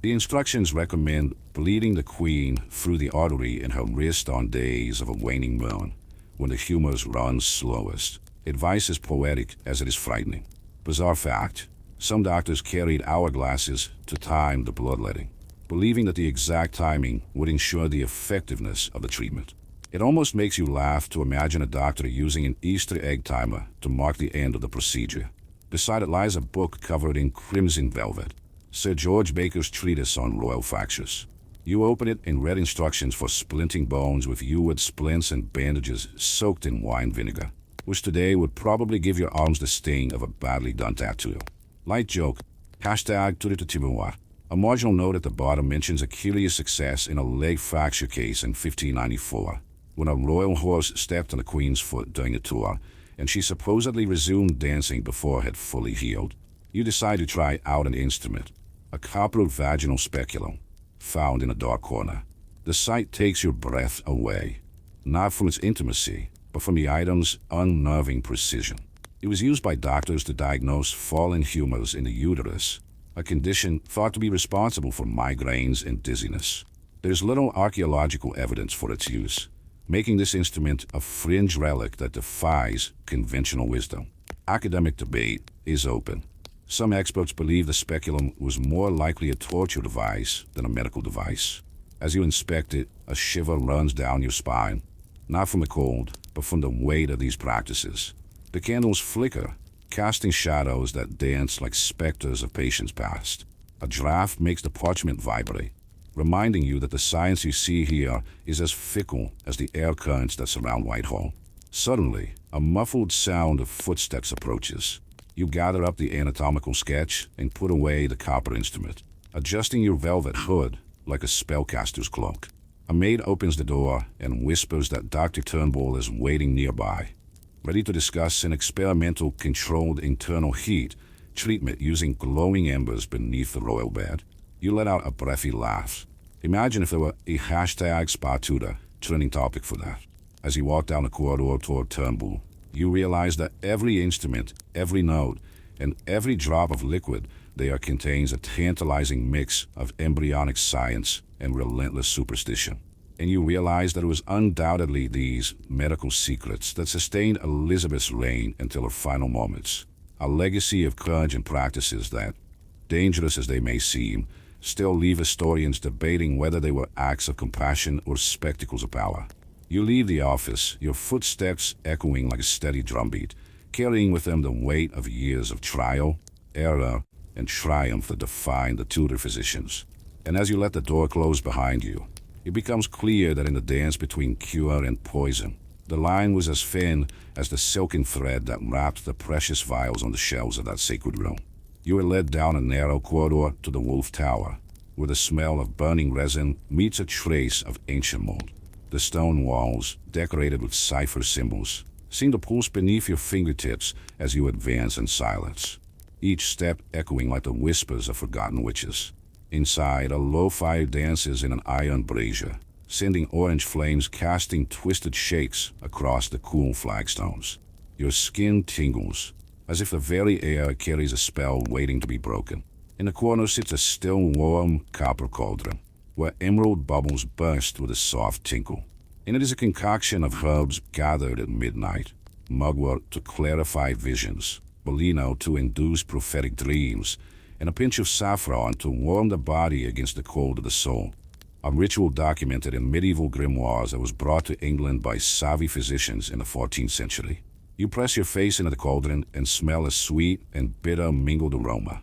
The instructions recommend bleeding the queen through the artery in her wrist on days of a waning moon, when the humors run slowest. Advice is poetic as it is frightening. Bizarre fact, some doctors carried hourglasses to time the bloodletting, believing that the exact timing would ensure the effectiveness of the treatment. It almost makes you laugh to imagine a doctor using an Easter egg timer to mark the end of the procedure. Beside it lies a book covered in crimson velvet, Sir George Baker's treatise on royal fractures. You open it and read instructions for splinting bones with Ewart splints and bandages soaked in wine vinegar, which today would probably give your arms the sting of a badly done tattoo. Light joke, hashtag #Turitatimua. A marginal note at the bottom mentions a curious success in a leg fracture case in 1594, when a royal horse stepped on the queen's foot during a tour, and she supposedly resumed dancing before it had fully healed. You decide to try out an instrument, a copper vaginal speculum, found in a dark corner. The sight takes your breath away, not from its intimacy, but from the item's unnerving precision. It was used by doctors to diagnose fallen humors in the uterus, a condition thought to be responsible for migraines and dizziness. There's little archaeological evidence for its use, making this instrument a fringe relic that defies conventional wisdom. Academic debate is open. Some experts believe the speculum was more likely a torture device than a medical device. As you inspect it, a shiver runs down your spine, not from the cold, but from the weight of these practices. The candles flicker, casting shadows that dance like specters of patients past. A draft makes the parchment vibrate, reminding you that the science you see here is as fickle as the air currents that surround Whitehall. Suddenly, a muffled sound of footsteps approaches. You gather up the anatomical sketch and put away the copper instrument, adjusting your velvet hood like a spellcaster's cloak. A maid opens the door and whispers that Dr. Turnbull is waiting nearby, ready to discuss an experimental controlled internal heat treatment using glowing embers beneath the royal bed. You let out a breathy laugh. Imagine if there were a hashtag Spartuta trending topic for that. As you walk down the corridor toward Turnbull, you realize that every instrument, every note, and every drop of liquid there contains a tantalizing mix of embryonic science and relentless superstition. And you realize that it was undoubtedly these medical secrets that sustained Elizabeth's reign until her final moments, a legacy of courage and practices that, dangerous as they may seem, still leave historians debating whether they were acts of compassion or spectacles of power. You leave the office, your footsteps echoing like a steady drumbeat, carrying with them the weight of years of trial, error, and triumph that defined the Tudor physicians. And as you let the door close behind you, it becomes clear that in the dance between cure and poison, the line was as thin as the silken thread that wrapped the precious vials on the shelves of that sacred room. You are led down a narrow corridor to the Wolf Tower, where the smell of burning resin meets a trace of ancient mold. The stone walls, decorated with cipher symbols, seem to pulse beneath your fingertips as you advance in silence, each step echoing like the whispers of forgotten witches. Inside, a low fire dances in an iron brazier, sending orange flames casting twisted shakes across the cool flagstones. Your skin tingles, as if the very air carries a spell waiting to be broken. In the corner sits a still warm copper cauldron, where emerald bubbles burst with a soft tinkle. And it is a concoction of herbs gathered at midnight, mugwort to clarify visions, Bolino to induce prophetic dreams, and a pinch of saffron to warm the body against the cold of the soul. A ritual documented in medieval grimoires that was brought to England by savvy physicians in the 14th century. You press your face into the cauldron and smell a sweet and bitter mingled aroma,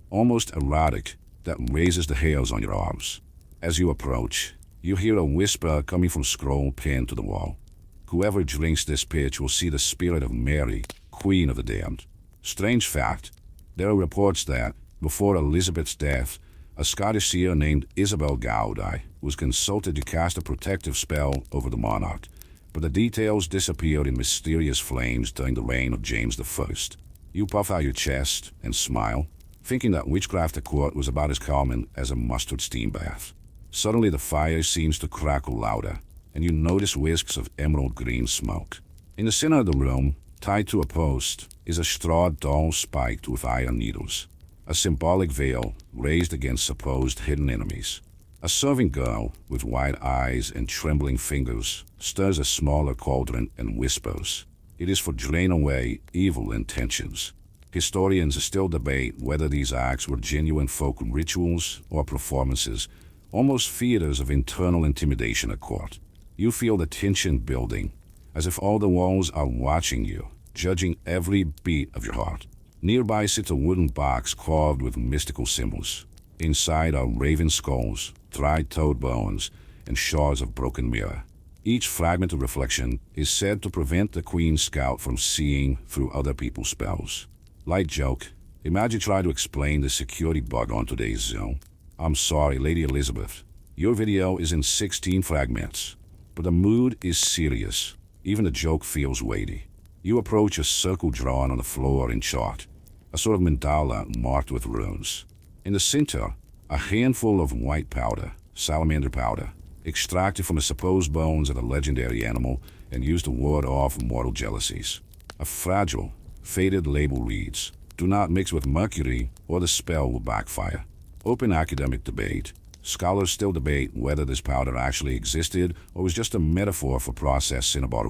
almost erotic, that raises the hairs on your arms. As you approach, you hear a whisper coming from scroll pinned to the wall. Whoever drinks this pitch will see the spirit of Mary, Queen of the Damned. Strange fact, there are reports that, before Elizabeth's death, a Scottish seer named Isabel Gaudy was consulted to cast a protective spell over the monarch, but the details disappeared in mysterious flames during the reign of James I. You puff out your chest and smile, thinking that witchcraft at court was about as common as a mustard steam bath. Suddenly the fire seems to crackle louder, and you notice wisps of emerald green smoke. In the center of the room, tied to a post, is a straw doll spiked with iron needles, a symbolic veil raised against supposed hidden enemies. A serving girl with wide eyes and trembling fingers stirs a smaller cauldron and whispers, "It is for drain away evil intentions." Historians still debate whether these acts were genuine folk rituals or performances, almost theaters of internal intimidation at court. You feel the tension building, as if all the walls are watching you, judging every beat of your heart. Nearby sits a wooden box carved with mystical symbols. Inside are raven skulls, dried toad bones, and shards of broken mirror. Each fragment of reflection is said to prevent the Queen Scout from seeing through other people's spells. Light joke, imagine trying to explain the security bug on today's Zoom. I'm sorry, Lady Elizabeth. Your video is in 16 fragments, but the mood is serious. Even the joke feels weighty. You approach a circle drawn on the floor in chalk, a sort of mandala marked with runes. In the center, a handful of white powder, salamander powder, extracted from the supposed bones of a legendary animal and used to ward off mortal jealousies. A fragile, Faded label reads, "Do not mix with mercury or the spell will backfire." Open academic debate. Scholars still debate whether this powder actually existed or was just a metaphor for processed cinnabar.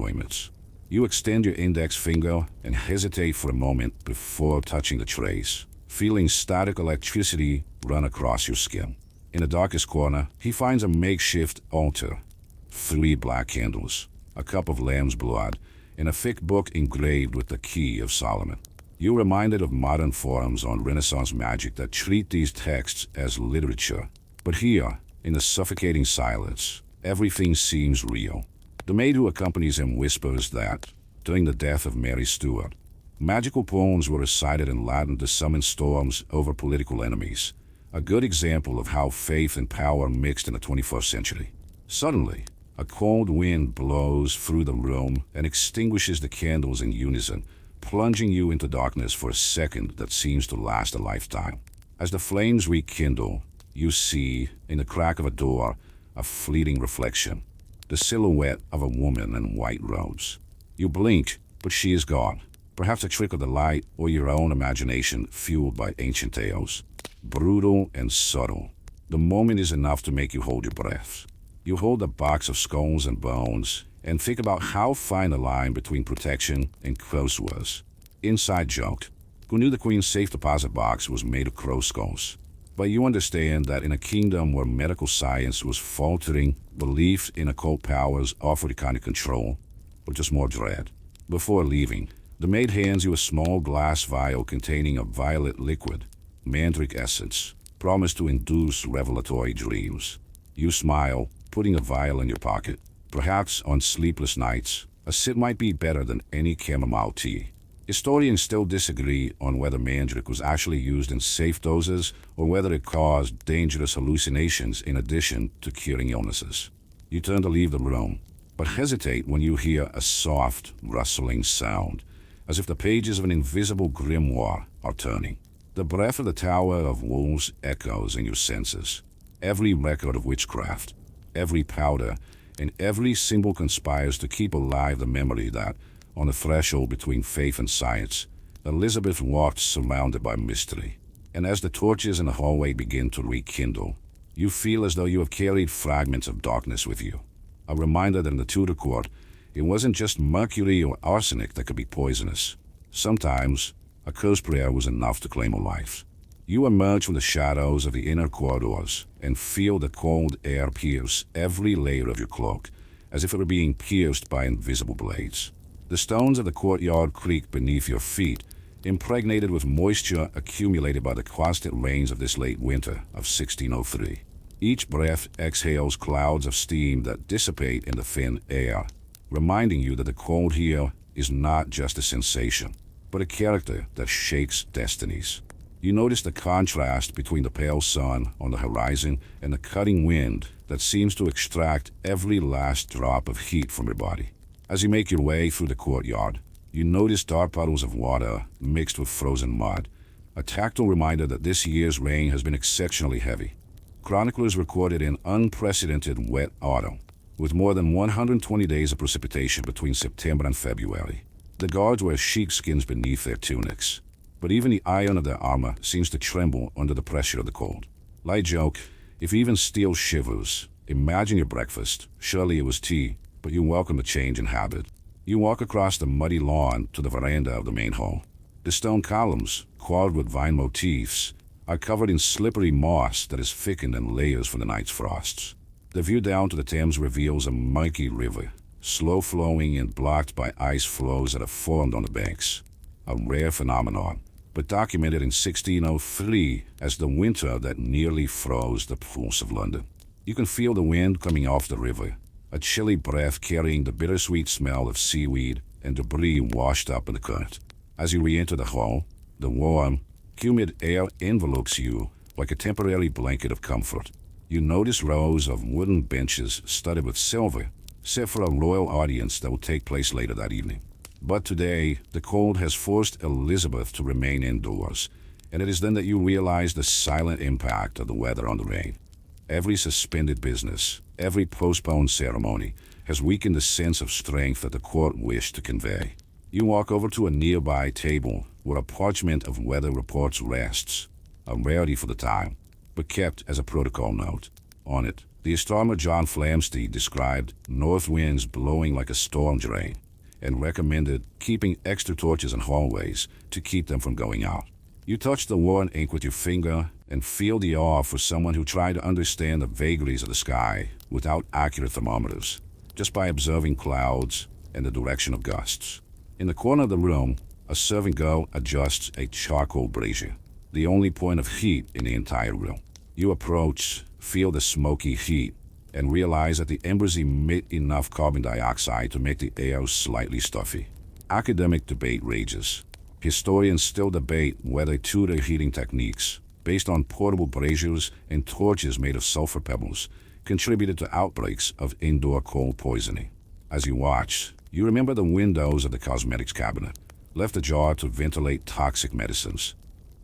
You extend your index finger and hesitate for a moment before touching the trace, feeling static electricity run across your skin. In the darkest corner, he finds a makeshift altar. 3 black candles, a cup of lamb's blood, and a thick book engraved with the Key of Solomon. You're reminded of modern forums on Renaissance magic that treat these texts as literature. But here, in the suffocating silence, everything seems real. The maid who accompanies him whispers that, during the death of Mary Stuart, magical poems were recited in Latin to summon storms over political enemies, a good example of how faith and power mixed in the 21st century. Suddenly, a cold wind blows through the room and extinguishes the candles in unison, plunging you into darkness for a second that seems to last a lifetime. As the flames rekindle, you see, in the crack of a door, a fleeting reflection, the silhouette of a woman in white robes. You blink, but she is gone. Perhaps a trick of the light or your own imagination fueled by ancient tales. Brutal and subtle. The moment is enough to make you hold your breath. You hold a box of skulls and bones and think about how fine the line between protection and curse was. Inside joke. Who knew the Queen's safe deposit box was made of crow skulls? But you understand that in a kingdom where medical science was faltering, belief in occult powers offered a kind of control, or just more dread. Before leaving, the maid hands you a small glass vial containing a violet liquid, mandrake essence, promised to induce revelatory dreams. You smile, putting a vial in your pocket. Perhaps on sleepless nights, a sip might be better than any chamomile tea. Historians still disagree on whether mandrake was actually used in safe doses or whether it caused dangerous hallucinations in addition to curing illnesses. You turn to leave the room, but hesitate when you hear a soft, rustling sound, as if the pages of an invisible grimoire are turning. The breath of the Tower of Wolves echoes in your senses. Every record of witchcraft, every powder, and every symbol conspires to keep alive the memory that, on the threshold between faith and science, Elizabeth walked surrounded by mystery. And as the torches in the hallway begin to rekindle, you feel as though you have carried fragments of darkness with you. A reminder that in the Tudor court, it wasn't just mercury or arsenic that could be poisonous. Sometimes, a curse prayer was enough to claim a life. You emerge from the shadows of the inner corridors and feel the cold air pierce every layer of your cloak, as if it were being pierced by invisible blades. The stones of the courtyard creak beneath your feet, impregnated with moisture accumulated by the constant rains of this late winter of 1603. Each breath exhales clouds of steam that dissipate in the thin air, reminding you that the cold here is not just a sensation, but a character that shakes destinies. You notice the contrast between the pale sun on the horizon and the cutting wind that seems to extract every last drop of heat from your body. As you make your way through the courtyard, you notice dark puddles of water mixed with frozen mud, a tactile reminder that this year's rain has been exceptionally heavy. Chroniclers recorded an unprecedented wet autumn, with more than 120 days of precipitation between September and February. The guards wear sheepskins beneath their tunics, but even the iron of their armor seems to tremble under the pressure of the cold. Light joke, if even steel shivers, imagine your breakfast. Surely it was tea, but you welcome the change in habit. You walk across the muddy lawn to the veranda of the main hall. The stone columns, carved with vine motifs, are covered in slippery moss that is thickened in layers from the night's frosts. The view down to the Thames reveals a murky river, slow-flowing and blocked by ice flows that have formed on the banks. A rare phenomenon, but documented in 1603 as the winter that nearly froze the pulse of London. You can feel the wind coming off the river, a chilly breath carrying the bittersweet smell of seaweed and debris washed up in the current. As you re-enter the hall, the warm, humid air envelopes you like a temporary blanket of comfort. You notice rows of wooden benches studded with silver, set for a royal audience that will take place later that evening. But today, the cold has forced Elizabeth to remain indoors, and it is then that you realize the silent impact of the weather on the reign. Every suspended business, every postponed ceremony, has weakened the sense of strength that the court wished to convey. You walk over to a nearby table where a parchment of weather reports rests, a rarity for the time, but kept as a protocol note. On it, the astronomer John Flamsteed described north winds blowing like a storm drain and recommended keeping extra torches in hallways to keep them from going out. You touch the worn ink with your finger and feel the awe for someone who tried to understand the vagaries of the sky without accurate thermometers, just by observing clouds and the direction of gusts. In the corner of the room, a serving girl adjusts a charcoal brazier, the only point of heat in the entire room. You approach, feel the smoky heat, and realize that the embers emit enough carbon dioxide to make the air slightly stuffy. Academic debate rages. Historians still debate whether Tudor heating techniques, based on portable braziers and torches made of sulfur pebbles, contributed to outbreaks of indoor coal poisoning. As you watch, you remember the windows of the cosmetics cabinet, left ajar to ventilate toxic medicines.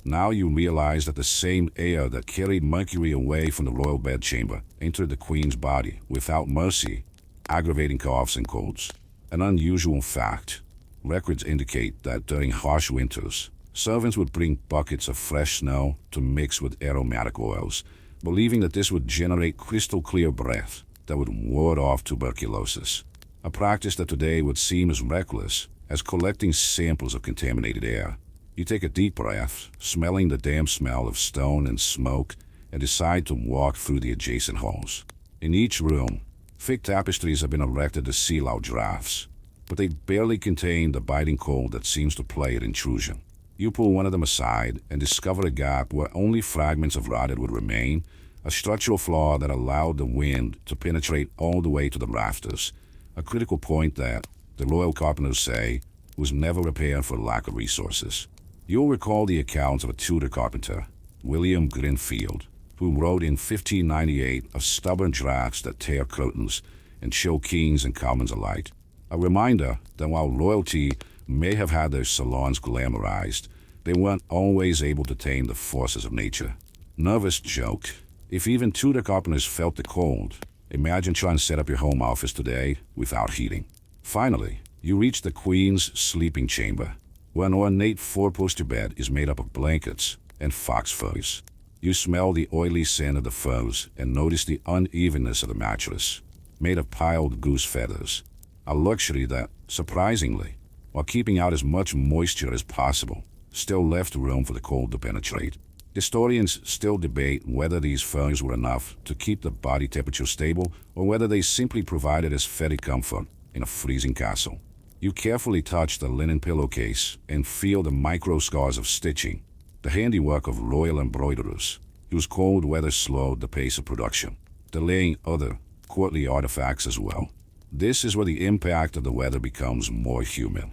Now you realize that the same air that carried mercury away from the royal bedchamber entered the queen's body without mercy, aggravating coughs and colds. An unusual fact. Records indicate that during harsh winters, servants would bring buckets of fresh snow to mix with aromatic oils, believing that this would generate crystal-clear breath that would ward off tuberculosis, a practice that today would seem as reckless as collecting samples of contaminated air. You take a deep breath, smelling the damp smell of stone and smoke, and decide to walk through the adjacent halls. In each room, thick tapestries have been erected to seal out drafts, but they barely contain the biting cold that seems to play at intrusion. You pull one of them aside and discover a gap where only fragments of rotted wood remain, a structural flaw that allowed the wind to penetrate all the way to the rafters, a critical point that, the royal carpenters say, was never repaired for lack of resources. You'll recall the accounts of a Tudor carpenter, William Grinfield, who wrote in 1598 of stubborn drafts that tear curtains and show kings and commons alike. A reminder that while royalty may have had their salons glamorized, they weren't always able to tame the forces of nature. Nervous joke. If even Tudor carpenters felt the cold, imagine trying to set up your home office today without heating. Finally, you reach the Queen's sleeping chamber, where an ornate four-poster bed is made up of blankets and fox furs. You smell the oily scent of the furs and notice the unevenness of the mattress, made of piled goose feathers, a luxury that, surprisingly, while keeping out as much moisture as possible, still left room for the cold to penetrate. Historians still debate whether these furs were enough to keep the body temperature stable or whether they simply provided aesthetic comfort in a freezing castle. You carefully touch the linen pillowcase and feel the micro scars of stitching, the handiwork of royal embroiderers, whose cold weather slowed the pace of production, delaying other courtly artifacts as well. This is where the impact of the weather becomes more human,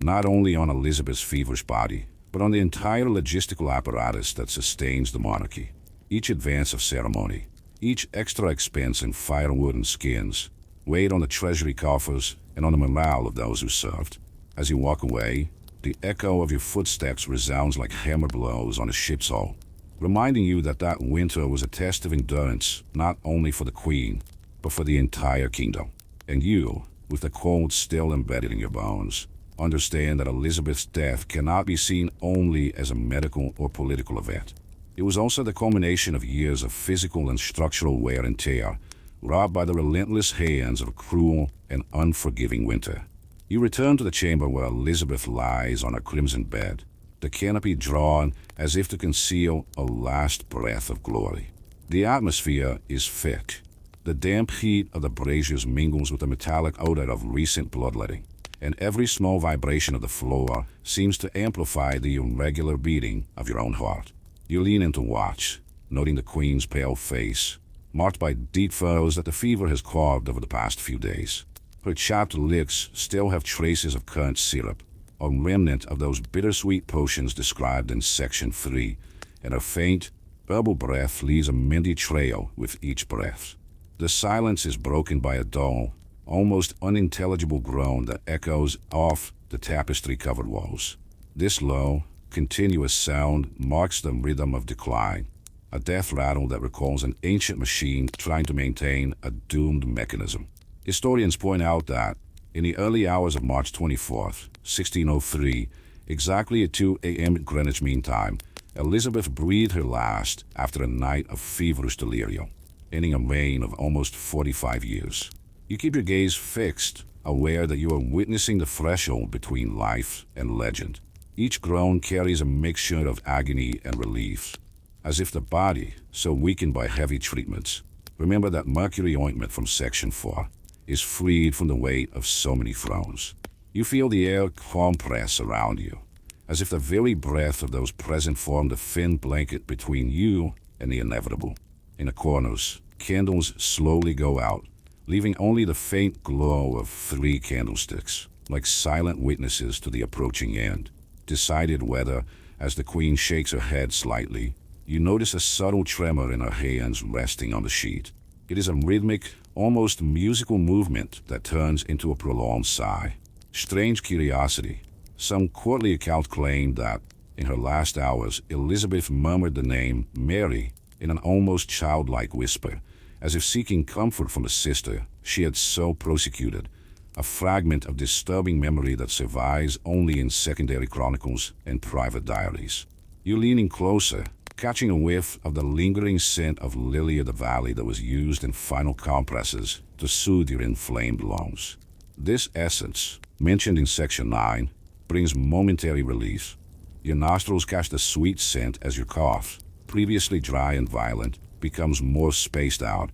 not only on Elizabeth's feverish body, but on the entire logistical apparatus that sustains the monarchy. Each advance of ceremony, each extra expense in firewood and skins, weighed on the treasury coffers and on the morale of those who served. As you walk away, the echo of your footsteps resounds like hammer blows on a ship's hull, reminding you that that winter was a test of endurance not only for the Queen, but for the entire kingdom. And you, with the cold still embedded in your bones, understand that Elizabeth's death cannot be seen only as a medical or political event. It was also the culmination of years of physical and structural wear and tear, robbed by the relentless hands of a cruel and unforgiving winter. You return to the chamber where Elizabeth lies on her crimson bed, the canopy drawn as if to conceal a last breath of glory. The atmosphere is thick. The damp heat of the braziers mingles with the metallic odor of recent bloodletting, and every small vibration of the floor seems to amplify the irregular beating of your own heart. You lean in to watch, noting the Queen's pale face, marked by deep furrows that the fever has carved over the past few days. Her chapped lips still have traces of currant syrup, a remnant of those bittersweet potions described in Section 3, and her faint, herbal breath leaves a minty trail with each breath. The silence is broken by a dull, almost unintelligible groan that echoes off the tapestry-covered walls. This low, continuous sound marks the rhythm of decline, a death rattle that recalls an ancient machine trying to maintain a doomed mechanism. Historians point out that, In the early hours of March 24th, 1603, exactly at 2 a.m. Greenwich Mean Time, Elizabeth breathed her last after a night of feverish delirium, ending a reign of almost 45 years. You keep your gaze fixed, aware that you are witnessing the threshold between life and legend. Each groan carries a mixture of agony and relief, as if the body, so weakened by heavy treatments, remember that mercury ointment from Section 4, is freed from the weight of so many thrones. You feel the air compress around you, as if the very breath of those present formed a thin blanket between you and the inevitable. In the corners, candles slowly go out, leaving only the faint glow of 3 candlesticks, like silent witnesses to the approaching end. Decided whether, as the Queen shakes her head slightly, you notice a subtle tremor in her hands resting on the sheet. It is a rhythmic, almost musical movement that turns into a prolonged sigh. Strange curiosity. Some courtly account claimed that, in her last hours, Elizabeth murmured the name Mary in an almost childlike whisper, as if seeking comfort from a sister she had so persecuted, a fragment of disturbing memory that survives only in secondary chronicles and private diaries. You leaning closer, catching a whiff of the lingering scent of lily of the valley that was used in final compresses to soothe your inflamed lungs. This essence, mentioned in Section 9, brings momentary relief. Your nostrils catch the sweet scent as your cough, previously dry and violent, becomes more spaced out,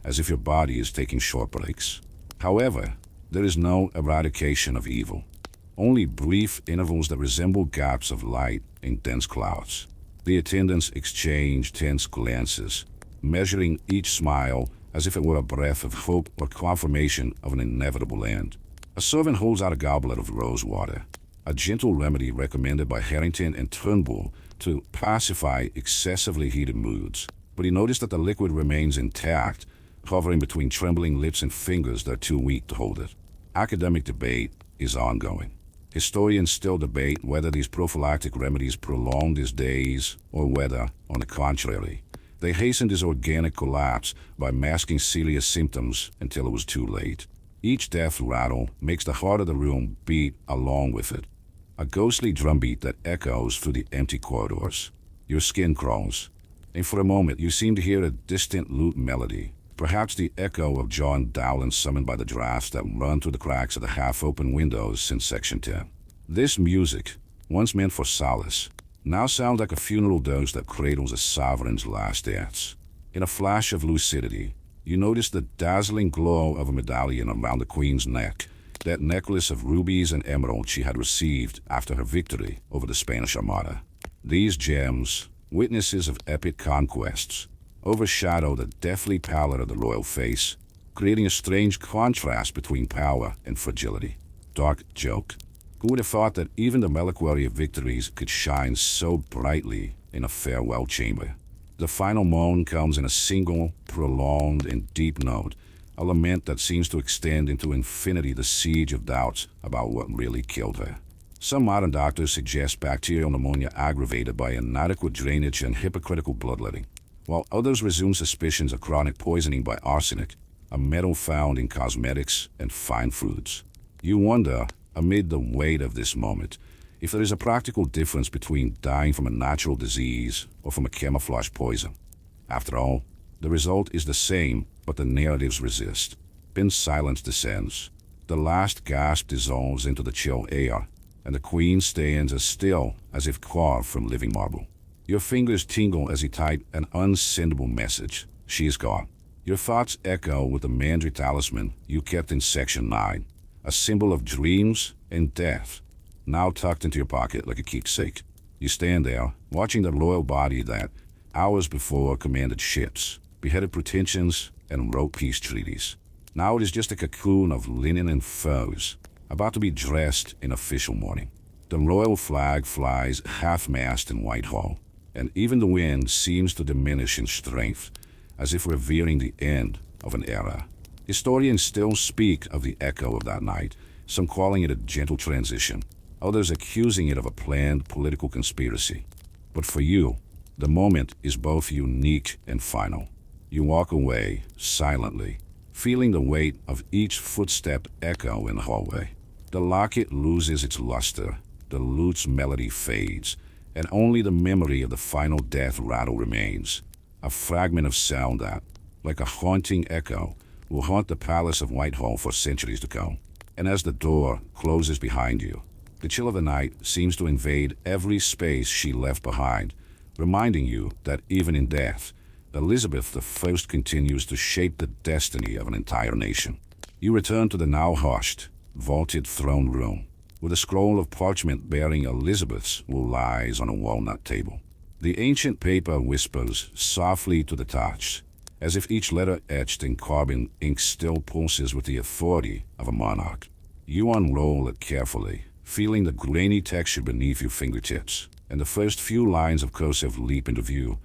as if your body is taking short breaks. However, there is no eradication of evil, only brief intervals that resemble gaps of light in dense clouds. The attendants exchange tense glances, measuring each smile as if it were a breath of hope or confirmation of an inevitable end. A servant holds out a goblet of rose water, a gentle remedy recommended by Harrington and Turnbull to pacify excessively heated moods. But he noticed that the liquid remains intact, hovering between trembling lips and fingers that are too weak to hold it. Academic debate is ongoing. Historians still debate whether these prophylactic remedies prolonged his days or whether, on the contrary, they hastened his organic collapse by masking Celia's symptoms until it was too late. Each death rattle makes the heart of the room beat along with it, a ghostly drumbeat that echoes through the empty corridors. Your skin crawls, and for a moment you seem to hear a distant lute melody, perhaps the echo of John Dowland summoned by the drafts that run through the cracks of the half-open windows since Section 10. This music, once meant for solace, now sounds like a funeral dirge that cradles a sovereign's last dance. In a flash of lucidity, you notice the dazzling glow of a medallion around the Queen's neck, that necklace of rubies and emeralds she had received after her victory over the Spanish Armada. These gems, witnesses of epic conquests, overshadow the deathly pallor of the royal face, creating a strange contrast between power and fragility. Dark joke. Who would have thought that even the reliquary of victories could shine so brightly in a farewell chamber? The final moan comes in a single, prolonged, and deep note, a lament that seems to extend into infinity the siege of doubts about what really killed her. Some modern doctors suggest bacterial pneumonia aggravated by inadequate drainage and hypocritical bloodletting, while others resume suspicions of chronic poisoning by arsenic, a metal found in cosmetics and fine foods. You wonder, amid the weight of this moment, if there is a practical difference between dying from a natural disease or from a camouflage poison. After all, the result is the same, but the narratives resist. Then silence descends. The last gasp dissolves into the chill air, and the Queen stands as still as if carved from living marble. Your fingers tingle as you type an unsendable message. She is gone. Your thoughts echo with the Mandry talisman you kept in Section 9, a symbol of dreams and death, now tucked into your pocket like a keepsake. You stand there, watching the royal body that, hours before, commanded ships, beheaded pretensions, and wrote peace treaties. Now it is just a cocoon of linen and furs, about to be dressed in official mourning. The royal flag flies half-mast in Whitehall, and even the wind seems to diminish in strength, as if revering the end of an era. Historians still speak of the echo of that night, some calling it a gentle transition, others accusing it of a planned political conspiracy. But for you, the moment is both unique and final. You walk away, silently, feeling the weight of each footstep echo in the hallway. The locket loses its luster, the lute's melody fades, and only the memory of the final death rattle remains, a fragment of sound that, like a haunting echo, will haunt the palace of Whitehall for centuries to come. And as the door closes behind you, the chill of the night seems to invade every space she left behind, reminding you that even in death, Elizabeth I continues to shape the destiny of an entire nation. You return to the now hushed, vaulted throne room, where the scroll of parchment bearing Elizabeth's will lies on a walnut table. The ancient paper whispers softly to the touch, as if each letter etched in carbon ink still pulses with the authority of a monarch. You unroll it carefully, feeling the grainy texture beneath your fingertips, and the first few lines of cursive leap into view.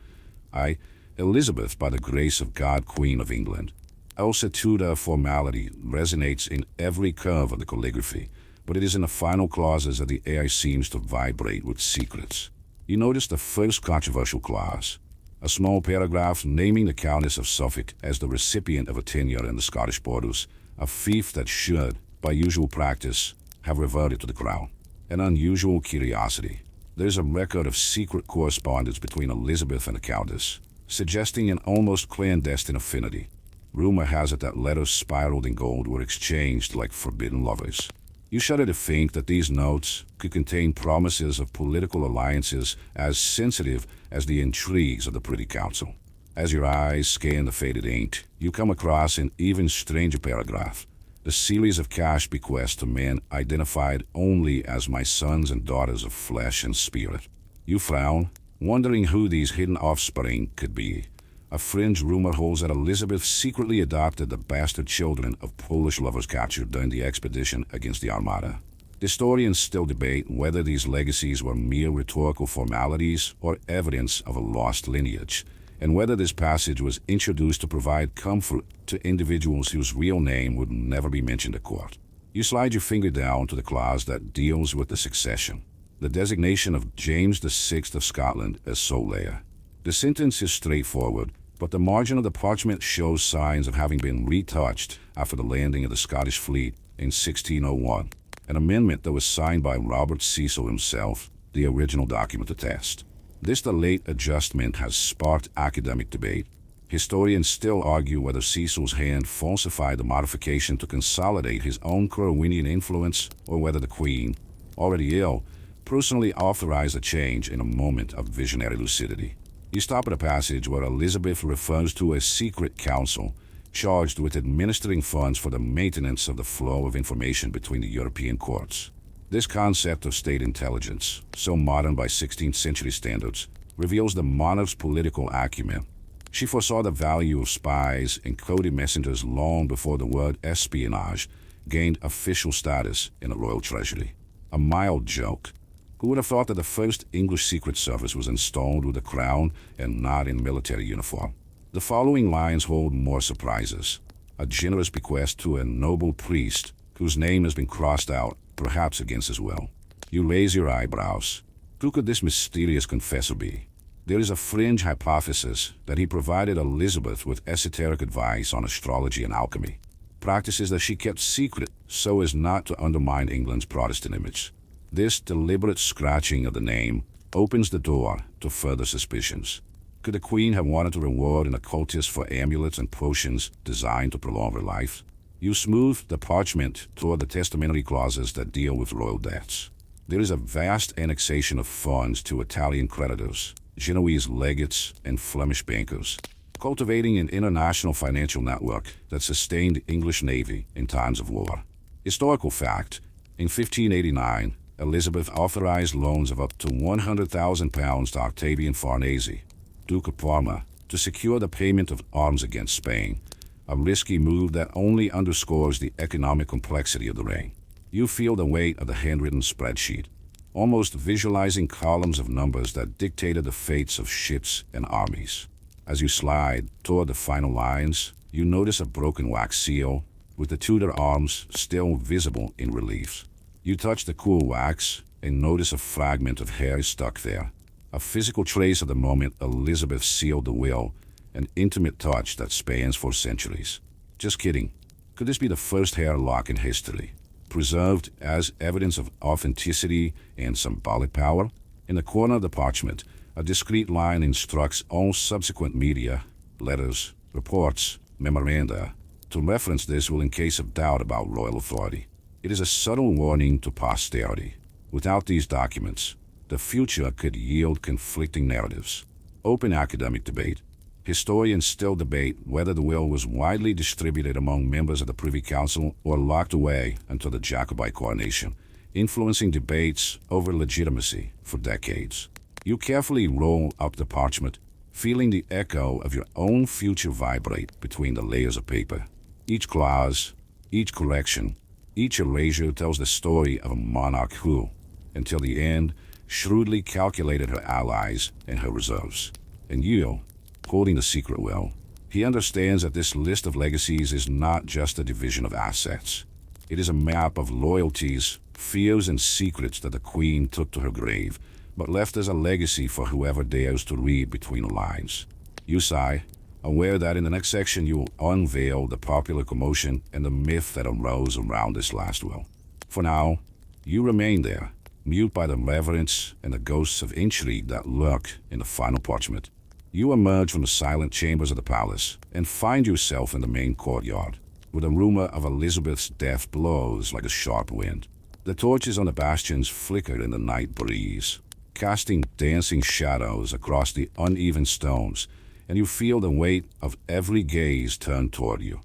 I, Elizabeth, by the grace of God, Queen of England. Elsa Tudor formality resonates in every curve of the calligraphy, but it is in the final clauses that the air seems to vibrate with secrets. You notice the first controversial clause, a small paragraph naming the Countess of Suffolk as the recipient of a tenure in the Scottish borders, a fief that should, by usual practice, have reverted to the crown. An unusual curiosity. There is a record of secret correspondence between Elizabeth and the Countess, suggesting an almost clandestine affinity. Rumor has it that letters spiraled in gold were exchanged like forbidden lovers. You shudder to think that these notes could contain promises of political alliances as sensitive as the intrigues of the Privy Council. As your eyes scan the faded ink, you come across an even stranger paragraph, the series of cash bequests to men identified only as my sons and daughters of flesh and spirit. You frown, wondering who these hidden offspring could be. A fringe rumor holds that Elizabeth secretly adopted the bastard children of Polish lovers captured during the expedition against the Armada. Historians still debate whether these legacies were mere rhetorical formalities or evidence of a lost lineage, and whether this passage was introduced to provide comfort to individuals whose real name would never be mentioned at court. You slide your finger down to the clause that deals with the succession, the designation of James VI of Scotland as sole heir. The sentence is straightforward, but the margin of the parchment shows signs of having been retouched after the landing of the Scottish fleet in 1601, an amendment that was signed by Robert Cecil himself, the original document attests. This late adjustment has sparked academic debate. Historians still argue whether Cecil's hand falsified the modification to consolidate his own Cromwellian influence, or whether the Queen, already ill, personally authorized the change in a moment of visionary lucidity. You stop at a passage where Elizabeth refers to a secret council charged with administering funds for the maintenance of the flow of information between the European courts. This concept of state intelligence, so modern by 16th century standards, reveals the monarch's political acumen. She foresaw the value of spies and coded messengers long before the word espionage gained official status in the royal treasury. A mild joke. Who would have thought that the first English Secret Service was installed with a crown and not in military uniform? The following lines hold more surprises. A generous bequest to a noble priest whose name has been crossed out, perhaps against his will. You raise your eyebrows. Who could this mysterious confessor be? There is a fringe hypothesis that he provided Elizabeth with esoteric advice on astrology and alchemy, practices that she kept secret so as not to undermine England's Protestant image. This deliberate scratching of the name opens the door to further suspicions. Could the Queen have wanted to reward an occultist for amulets and potions designed to prolong her life? You smooth the parchment toward the testamentary clauses that deal with royal debts. There is a vast annexation of funds to Italian creditors, Genoese legates, and Flemish bankers, cultivating an international financial network that sustained the English Navy in times of war. Historical fact, in 1589, Elizabeth authorized loans of up to £100,000 to Octavian Farnese, Duke of Parma, to secure the payment of arms against Spain, a risky move that only underscores the economic complexity of the reign. You feel the weight of the handwritten spreadsheet, almost visualizing columns of numbers that dictated the fates of ships and armies. As you slide toward the final lines, you notice a broken wax seal, with the Tudor arms still visible in relief. You touch the cool wax and notice a fragment of hair stuck there, a physical trace of the moment Elizabeth sealed the will, an intimate touch that spans for centuries. Just kidding. Could this be the first hairlock in history, preserved as evidence of authenticity and symbolic power? In the corner of the parchment, a discreet line instructs all subsequent media, letters, reports, memoranda, to reference this will in case of doubt about royal authority. It is a subtle warning to posterity. Without these documents, the future could yield conflicting narratives. Open academic debate. Historians still debate whether the will was widely distributed among members of the Privy Council or locked away until the Jacobite coronation, influencing debates over legitimacy for decades. You carefully roll up the parchment, feeling the echo of your own future vibrate between the layers of paper. Each clause, each correction, each erasure tells the story of a monarch who, until the end, shrewdly calculated her allies and her reserves. And you, holding the secret will, he understands that this list of legacies is not just a division of assets. It is a map of loyalties, fears, and secrets that the Queen took to her grave, but left as a legacy for whoever dares to read between the lines. You sigh, aware that in the next section you will unveil the popular commotion and the myth that arose around this last will. For now, you remain there, mute by the reverence and the ghosts of intrigue that lurk in the final parchment. You emerge from the silent chambers of the palace and find yourself in the main courtyard, where the rumor of Elizabeth's death blows like a sharp wind. The torches on the bastions flicker in the night breeze, casting dancing shadows across the uneven stones, and you feel the weight of every gaze turned toward you.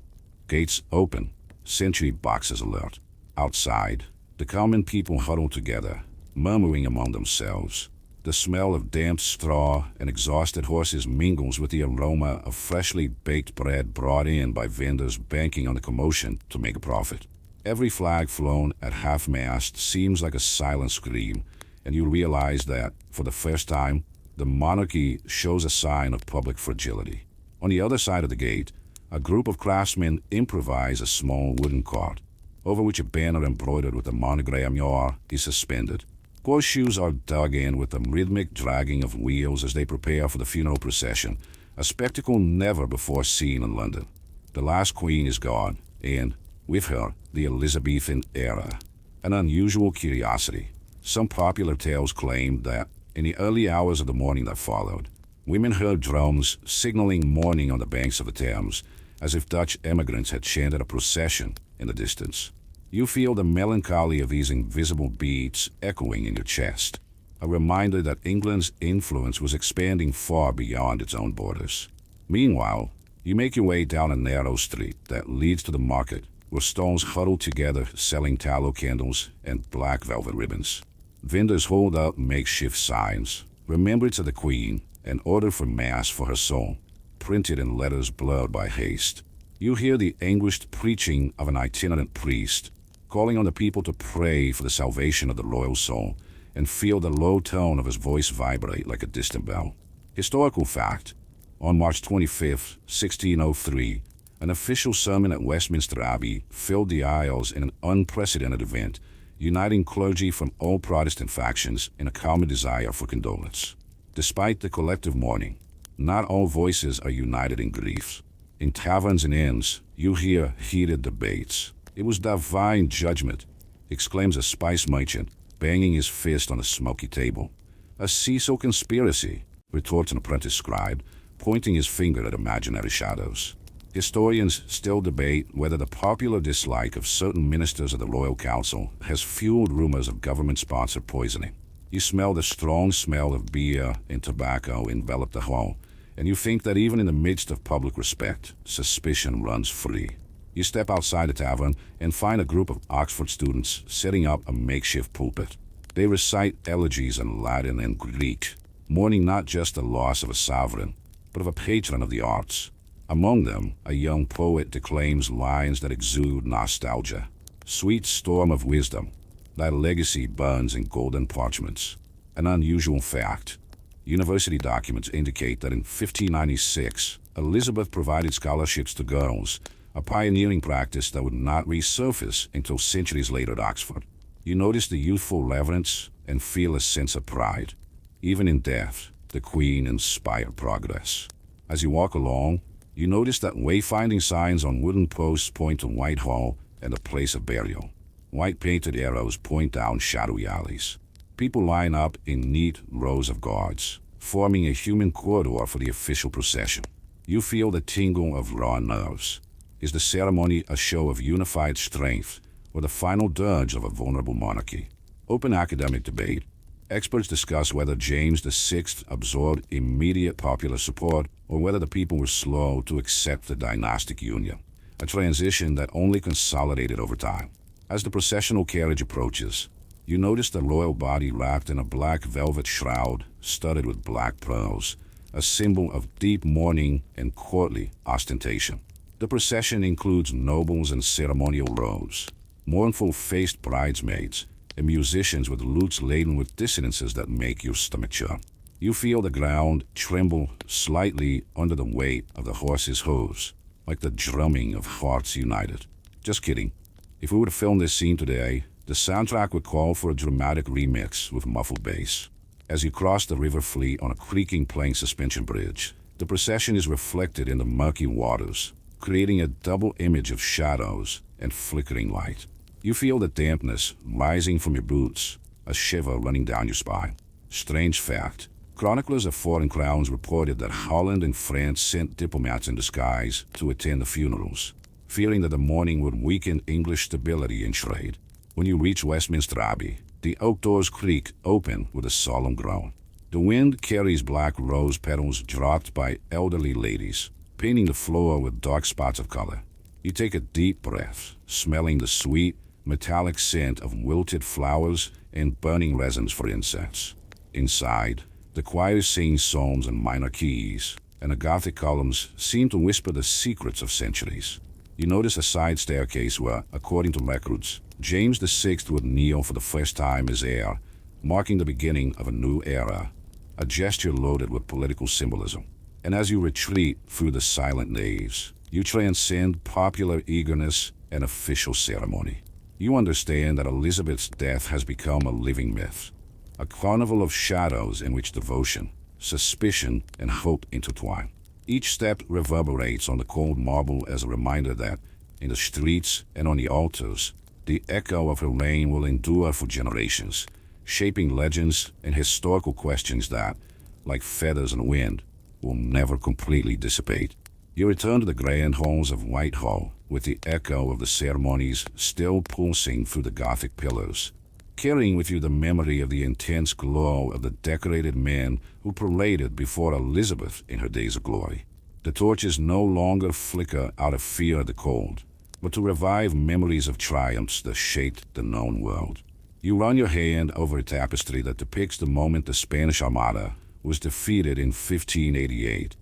Gates open, sentry boxes alert. Outside, the common people huddle together, murmuring among themselves. The smell of damp straw and exhausted horses mingles with the aroma of freshly baked bread brought in by vendors banking on the commotion to make a profit. Every flag flown at half-mast seems like a silent scream, and you realize that, for the first time, the monarchy shows a sign of public fragility. On the other side of the gate, a group of craftsmen improvise a small wooden cart, over which a banner embroidered with the monogram "Yor" is suspended. Horseshoes are dug in with the rhythmic dragging of wheels as they prepare for the funeral procession, a spectacle never before seen in London. The last queen is gone, and, with her, the Elizabethan era. An unusual curiosity. Some popular tales claim that, in the early hours of the morning that followed, women heard drums signaling mourning on the banks of the Thames, as if Dutch emigrants had chanted a procession in the distance. You feel the melancholy of these invisible beats echoing in your chest, a reminder that England's influence was expanding far beyond its own borders. Meanwhile, you make your way down a narrow street that leads to the market, where stalls huddle together selling tallow candles and black velvet ribbons. Vendors hold up makeshift signs, remembrance of the Queen, and order for Mass for her soul, printed in letters blurred by haste. You hear the anguished preaching of an itinerant priest, calling on the people to pray for the salvation of the royal soul, and feel the low tone of his voice vibrate like a distant bell. Historical fact: on March 25, 1603, an official sermon at Westminster Abbey filled the aisles in an unprecedented event, uniting clergy from all Protestant factions in a common desire for condolence. Despite the collective mourning, not all voices are united in grief. In taverns and inns, you hear heated debates. "It was divine judgment," exclaims a spice merchant, banging his fist on a smoky table. "A Cecil conspiracy," retorts an apprentice scribe, pointing his finger at imaginary shadows. Historians still debate whether the popular dislike of certain ministers of the Royal Council has fueled rumors of government-sponsored poisoning. You smell the strong smell of beer and tobacco envelop the hall, and you think that even in the midst of public respect, suspicion runs free. You step outside the tavern and find a group of Oxford students setting up a makeshift pulpit. They recite elegies in Latin and Greek, mourning not just the loss of a sovereign, but of a patron of the arts. Among them, a young poet declaims lines that exude nostalgia. "Sweet storm of wisdom, thy legacy burns in golden parchments." An unusual fact. University documents indicate that in 1596, Elizabeth provided scholarships to girls, a pioneering practice that would not resurface until centuries later at Oxford. You notice the youthful reverence and feel a sense of pride. Even in death, the Queen inspired progress. As you walk along, You notice that wayfinding signs on wooden posts point to Whitehall and the place of burial. White painted arrows point down shadowy alleys. People line up in neat rows of guards, forming a human corridor for the official procession. You feel the tingle of raw nerves. Is the ceremony a show of unified strength or the final dirge of a vulnerable monarchy? Open academic debate. Experts discuss whether James VI absorbed immediate popular support or whether the people were slow to accept the dynastic union, a transition that only consolidated over time. As the processional carriage approaches, you notice the royal body wrapped in a black velvet shroud studded with black pearls, a symbol of deep mourning and courtly ostentation. The procession includes nobles in ceremonial robes, mournful-faced bridesmaids, and musicians with lutes laden with dissonances that make your stomach churn. You feel the ground tremble slightly under the weight of the horses' hooves, like the drumming of hearts united. Just kidding. If we were to film this scene today, the soundtrack would call for a dramatic remix with muffled bass. As you cross the River Fleet on a creaking plank suspension bridge, the procession is reflected in the murky waters, creating a double image of shadows and flickering light. You feel the dampness rising from your boots, a shiver running down your spine. Strange fact. Chroniclers of foreign crowns reported that Holland and France sent diplomats in disguise to attend the funerals, fearing that the mourning would weaken English stability in trade. When you reach Westminster Abbey, the oak doors creak open with a solemn groan. The wind carries black rose petals dropped by elderly ladies, painting the floor with dark spots of color. You take a deep breath, smelling the sweet, metallic scent of wilted flowers and burning resins for incense. Inside, the choir sings psalms in minor keys, and the Gothic columns seem to whisper the secrets of centuries. You notice a side staircase where, according to records, James VI would kneel for the first time as heir, marking the beginning of a new era, a gesture loaded with political symbolism. And as you retreat through the silent naves, you transcend popular eagerness and official ceremony. You understand that Elizabeth's death has become a living myth, a carnival of shadows in which devotion, suspicion, and hope intertwine. Each step reverberates on the cold marble as a reminder that, in the streets and on the altars, the echo of her reign will endure for generations, shaping legends and historical questions that, like feathers in the wind, will never completely dissipate. You return to the grand halls of Whitehall, with the echo of the ceremonies still pulsing through the Gothic pillars, carrying with you the memory of the intense glow of the decorated men who paraded before Elizabeth in her days of glory. The torches no longer flicker out of fear of the cold, but to revive memories of triumphs that shaped the known world. You run your hand over a tapestry that depicts the moment the Spanish Armada was defeated in 1588,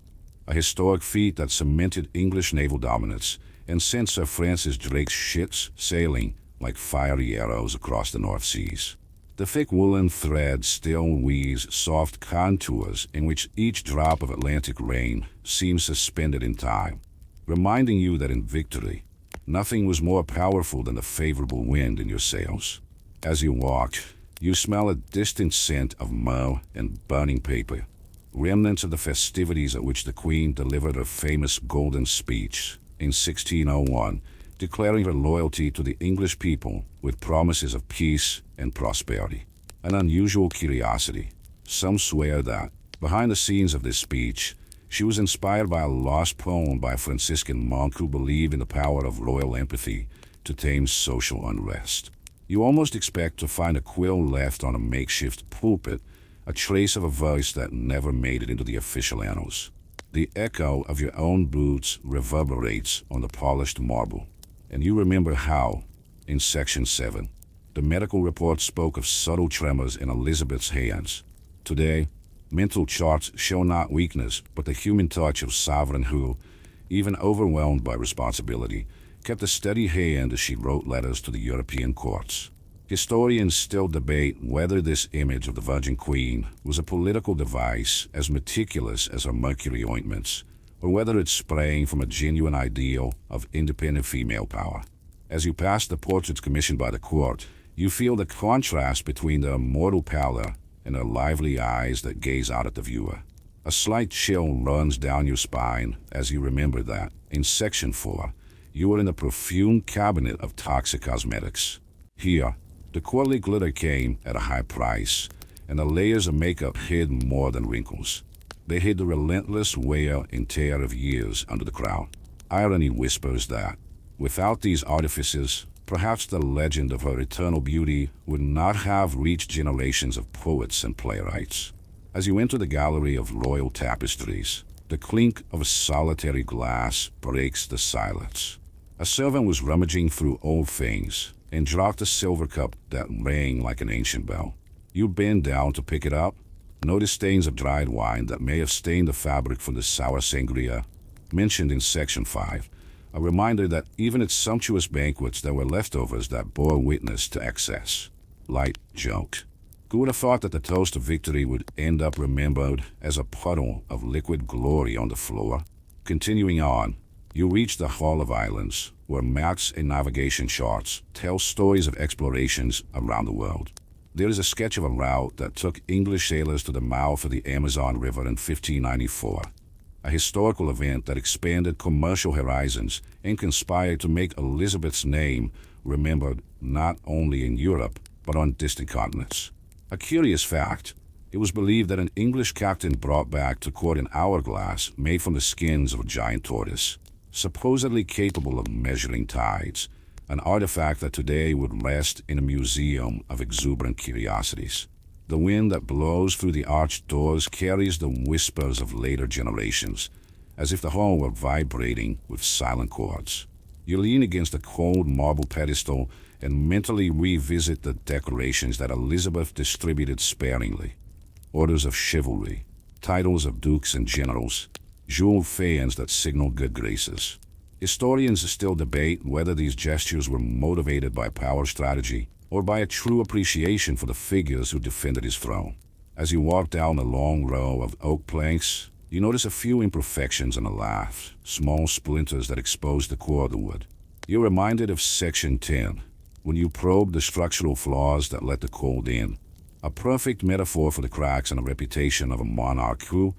a historic feat that cemented English naval dominance and sent Sir Francis Drake's ships sailing like fiery arrows across the North Seas. The thick woolen thread still weaves soft contours in which each drop of Atlantic rain seems suspended in time, reminding you that in victory, nothing was more powerful than the favorable wind in your sails. As you walk, you smell a distant scent of myrrh and burning paper, remnants of the festivities at which the Queen delivered her famous golden speech in 1601, declaring her loyalty to the English people with promises of peace and prosperity. An unusual curiosity. Some swear that, behind the scenes of this speech, she was inspired by a lost poem by a Franciscan monk who believed in the power of royal empathy to tame social unrest. You almost expect to find a quill left on a makeshift pulpit, a trace of a voice that never made it into the official annals. The echo of your own boots reverberates on the polished marble, and you remember how, in Section 7, the medical report spoke of subtle tremors in Elizabeth's hands. Today, mental charts show not weakness, but the human touch of sovereign who, even overwhelmed by responsibility, kept a steady hand as she wrote letters to the European courts. Historians still debate whether this image of the Virgin Queen was a political device as meticulous as her mercury ointments, or whether it sprang from a genuine ideal of independent female power. As you pass the portraits commissioned by the court, you feel the contrast between the immortal pallor and her lively eyes that gaze out at the viewer. A slight chill runs down your spine as you remember that, in Section 4, you were in the perfumed cabinet of toxic cosmetics. Here, the quality glitter came at a high price, and the layers of makeup hid more than wrinkles. They hid the relentless wear and tear of years under the crown. Irony whispers that, without these artifices, perhaps the legend of her eternal beauty would not have reached generations of poets and playwrights. As you enter the gallery of royal tapestries, the clink of a solitary glass breaks the silence. A servant was rummaging through old things and dropped a silver cup that rang like an ancient bell. You bend down to pick it up, notice stains of dried wine that may have stained the fabric from the sour sangria mentioned in Section 5, a reminder that even at sumptuous banquets there were leftovers that bore witness to excess. Light joked. Who would have thought that the toast of victory would end up remembered as a puddle of liquid glory on the floor? Continuing on, you reach the Hall of Islands, where maps and navigation charts tell stories of explorations around the world. There is a sketch of a route that took English sailors to the mouth of the Amazon River in 1594, a historical event that expanded commercial horizons and conspired to make Elizabeth's name remembered not only in Europe, but on distant continents. A curious fact, it was believed that an English captain brought back to court an hourglass made from the skins of a giant tortoise, supposedly capable of measuring tides, an artifact that today would rest in a museum of exuberant curiosities. The wind that blows through the arched doors carries the whispers of later generations, as if the hall were vibrating with silent chords. You lean against a cold marble pedestal and mentally revisit the decorations that Elizabeth distributed sparingly. Orders of chivalry, titles of dukes and generals, jeweled fans that signal good graces. Historians still debate whether these gestures were motivated by power strategy or by a true appreciation for the figures who defended his throne. As you walk down a long row of oak planks, you notice a few imperfections in the lath, small splinters that expose the core of the wood. You're reminded of Section 10, when you probe the structural flaws that let the cold in, a perfect metaphor for the cracks in the reputation of a monarch who,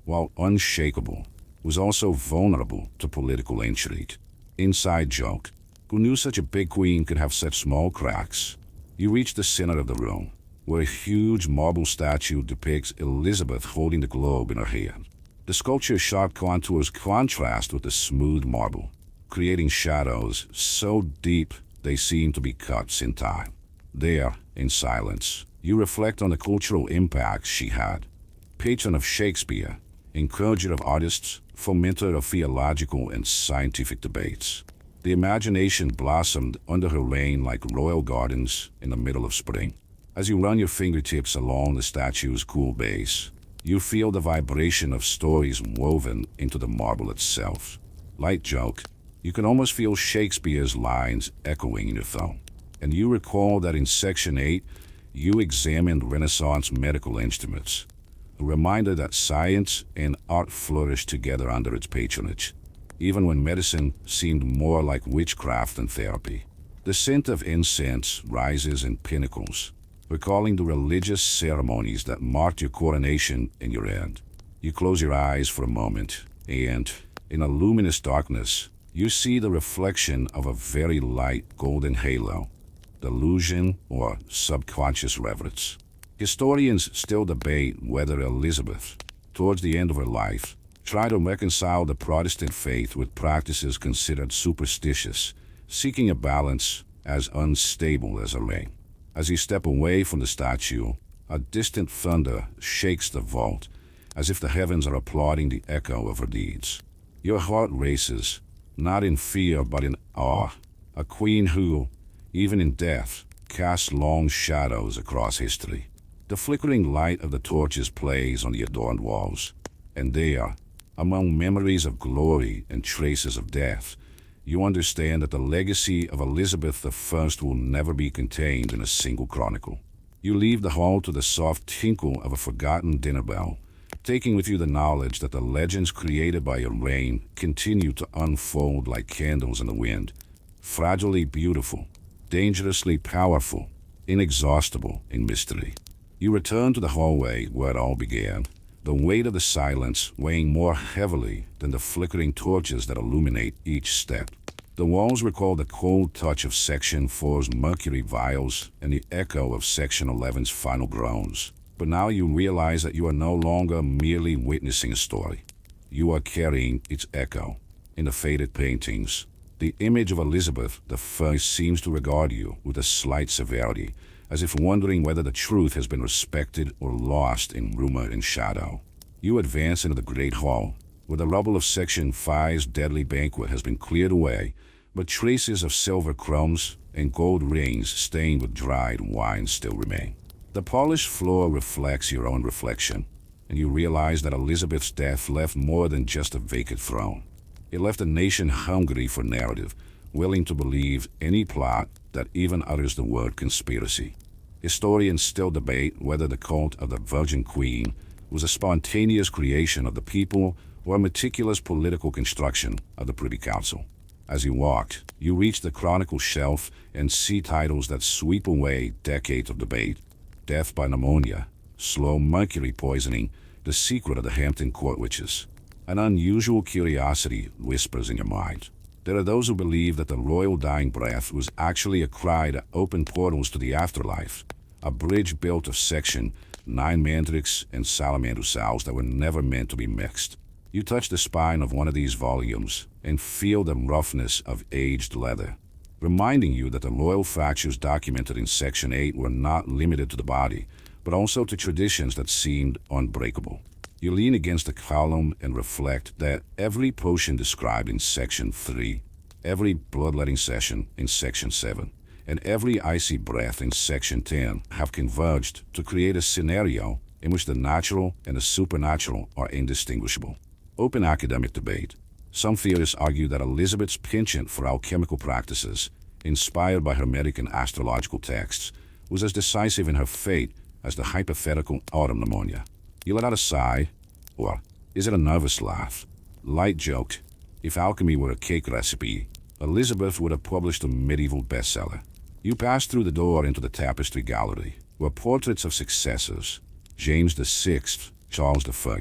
while unshakable, was also vulnerable to political intrigue. Inside joke, who knew such a big queen could have such small cracks? You reach the center of the room, where a huge marble statue depicts Elizabeth holding the globe in her hand. The sculpture's sharp contours contrast with the smooth marble, creating shadows so deep they seem to be cuts in time. There, in silence, you reflect on the cultural impact she had. Patron of Shakespeare, encourager of artists, fomenter of theological and scientific debates. The imagination blossomed under her reign like royal gardens in the middle of spring. As you run your fingertips along the statue's cool base, you feel the vibration of stories woven into the marble itself. Light joke, you can almost feel Shakespeare's lines echoing in your thumb. And you recall that in Section 8, you examined Renaissance medical instruments, a reminder that science and art flourished together under its patronage, even when medicine seemed more like witchcraft than therapy. The scent of incense rises in pinnacles, recalling the religious ceremonies that marked your coronation and your end. You close your eyes for a moment, and, in a luminous darkness, you see the reflection of a very light golden halo, delusion or subconscious reverence. Historians still debate whether Elizabeth, towards the end of her life, tried to reconcile the Protestant faith with practices considered superstitious, seeking a balance as unstable as a reign. As you step away from the statue, a distant thunder shakes the vault, as if the heavens are applauding the echo of her deeds. Your heart races, not in fear but in awe, a queen who, even in death, casts long shadows across history. The flickering light of the torches plays on the adorned walls, and there, among memories of glory and traces of death, you understand that the legacy of Elizabeth I will never be contained in a single chronicle. You leave the hall to the soft tinkle of a forgotten dinner bell, taking with you the knowledge that the legends created by your reign continue to unfold like candles in the wind, fragilely beautiful, dangerously powerful, inexhaustible in mystery. You return to the hallway where it all began, the weight of the silence weighing more heavily than the flickering torches that illuminate each step. The walls recall the cold touch of Section 4's mercury vials and the echo of Section 11's final groans. But now you realize that you are no longer merely witnessing a story. You are carrying its echo. In the faded paintings, the image of Elizabeth I seems to regard you with a slight severity, as if wondering whether the truth has been respected or lost in rumor and shadow. You advance into the great hall, where the rubble of Section 5's deadly banquet has been cleared away, but traces of silver crumbs and gold rings stained with dried wine still remain. The polished floor reflects your own reflection, and you realize that Elizabeth's death left more than just a vacant throne. It left a nation hungry for narrative, willing to believe any plot that even utters the word conspiracy. Historians still debate whether the cult of the Virgin Queen was a spontaneous creation of the people or a meticulous political construction of the Privy Council. As you walked, you reach the Chronicle shelf and see titles that sweep away decades of debate. Death by pneumonia, slow mercury poisoning, the secret of the Hampton Court witches. An unusual curiosity whispers in your mind. There are those who believe that the royal dying breath was actually a cry to open portals to the afterlife, a bridge built of Section 9 mandrakes and salamander cells that were never meant to be mixed. You touch the spine of one of these volumes and feel the roughness of aged leather, reminding you that the royal fractures documented in Section 8 were not limited to the body, but also to traditions that seemed unbreakable. You lean against the column and reflect that every potion described in Section 3, every bloodletting session in Section 7, and every icy breath in Section 10 have converged to create a scenario in which the natural and the supernatural are indistinguishable. Open academic debate. Some theorists argue that Elizabeth's penchant for alchemical practices, inspired by Hermetic and astrological texts, was as decisive in her fate as the hypothetical autumn pneumonia. You let out a sigh, or is it a nervous laugh? Light joked, if alchemy were a cake recipe, Elizabeth would have published a medieval bestseller. You pass through the door into the tapestry gallery, where portraits of successors, James VI, Charles I,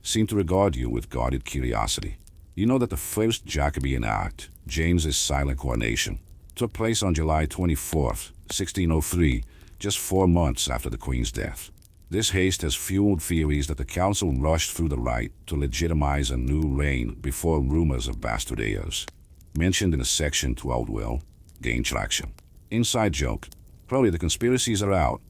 seem to regard you with guarded curiosity. You know that the first Jacobean act, James's silent coronation, took place on July 24, 1603, just 4 months after the Queen's death. This haste has fueled theories that the council rushed through the rite to legitimize a new reign before rumors of bastard heirs, mentioned in a Section 12 will, gained traction. Inside joke, probably the conspiracies are out.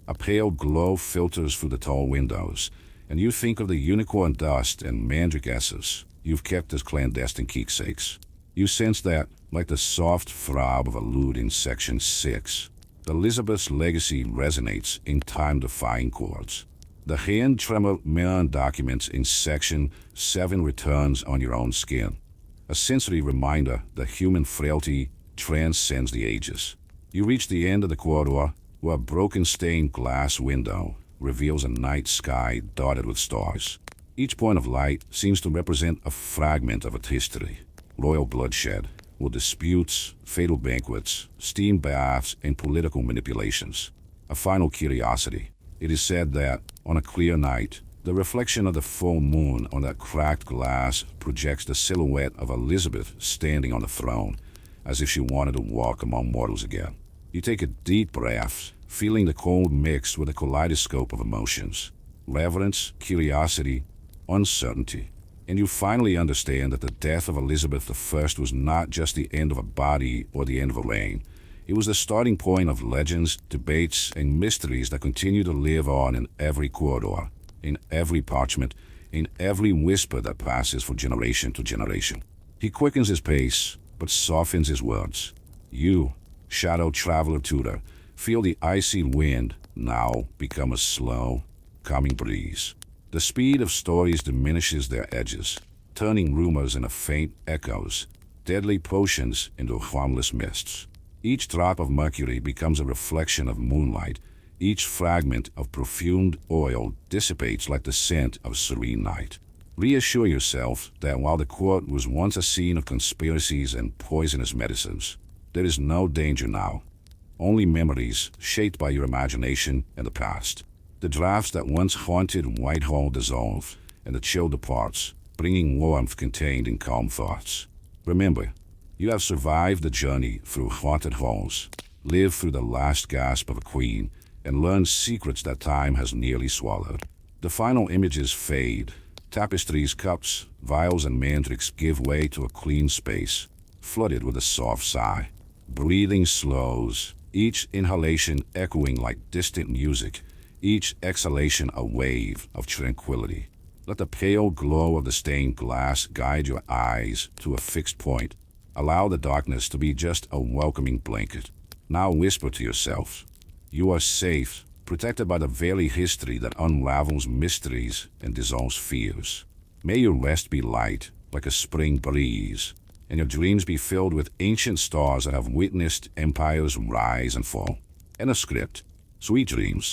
A pale glow filters through the tall windows, and you think of the unicorn dust and mandrake essence you've kept as clandestine keepsakes. You sense that, like the soft throb of a lute in Section 6, Elizabeth's legacy resonates in time-defying chords. The hand tremor Mirren documents in Section 7 returns on your own skin, a sensory reminder that human frailty transcends the ages. You reach the end of the corridor, where a broken stained glass window reveals a night sky dotted with stars. Each point of light seems to represent a fragment of its history. Royal bloodshed, with disputes, fatal banquets, steam baths, and political manipulations. A final curiosity. It is said that, on a clear night, the reflection of the full moon on that cracked glass projects the silhouette of Elizabeth standing on the throne, as if she wanted to walk among mortals again. You take a deep breath, feeling the cold mixed with a kaleidoscope of emotions. Reverence, curiosity, uncertainty. And you finally understand that the death of Elizabeth I was not just the end of a body or the end of a reign. It was the starting point of legends, debates, and mysteries that continue to live on in every corridor, in every parchment, in every whisper that passes from generation to generation. He quickens his pace, but softens his words. You, shadow traveler tutor, feel the icy wind now become a slow, calming breeze. The speed of stories diminishes their edges, turning rumors into faint echoes, deadly potions into harmless mists. Each drop of mercury becomes a reflection of moonlight. Each fragment of perfumed oil dissipates like the scent of serene night. Reassure yourself that while the court was once a scene of conspiracies and poisonous medicines, there is no danger now. Only memories shaped by your imagination and the past. The drafts that once haunted Whitehall dissolve, and the chill departs, bringing warmth contained in calm thoughts. Remember, you have survived the journey through haunted halls, lived through the last gasp of a queen, and learned secrets that time has nearly swallowed. The final images fade. Tapestries, cups, vials, and mandrakes give way to a clean space, flooded with a soft sigh. Breathing slows, each inhalation echoing like distant music, each exhalation a wave of tranquility. Let the pale glow of the stained glass guide your eyes to a fixed point. Allow the darkness to be just a welcoming blanket. Now whisper to yourself, you are safe, protected by the very history that unravels mysteries and dissolves fears. May your rest be light, like a spring breeze, and your dreams be filled with ancient stars that have witnessed empires rise and fall. And a script. Sweet dreams.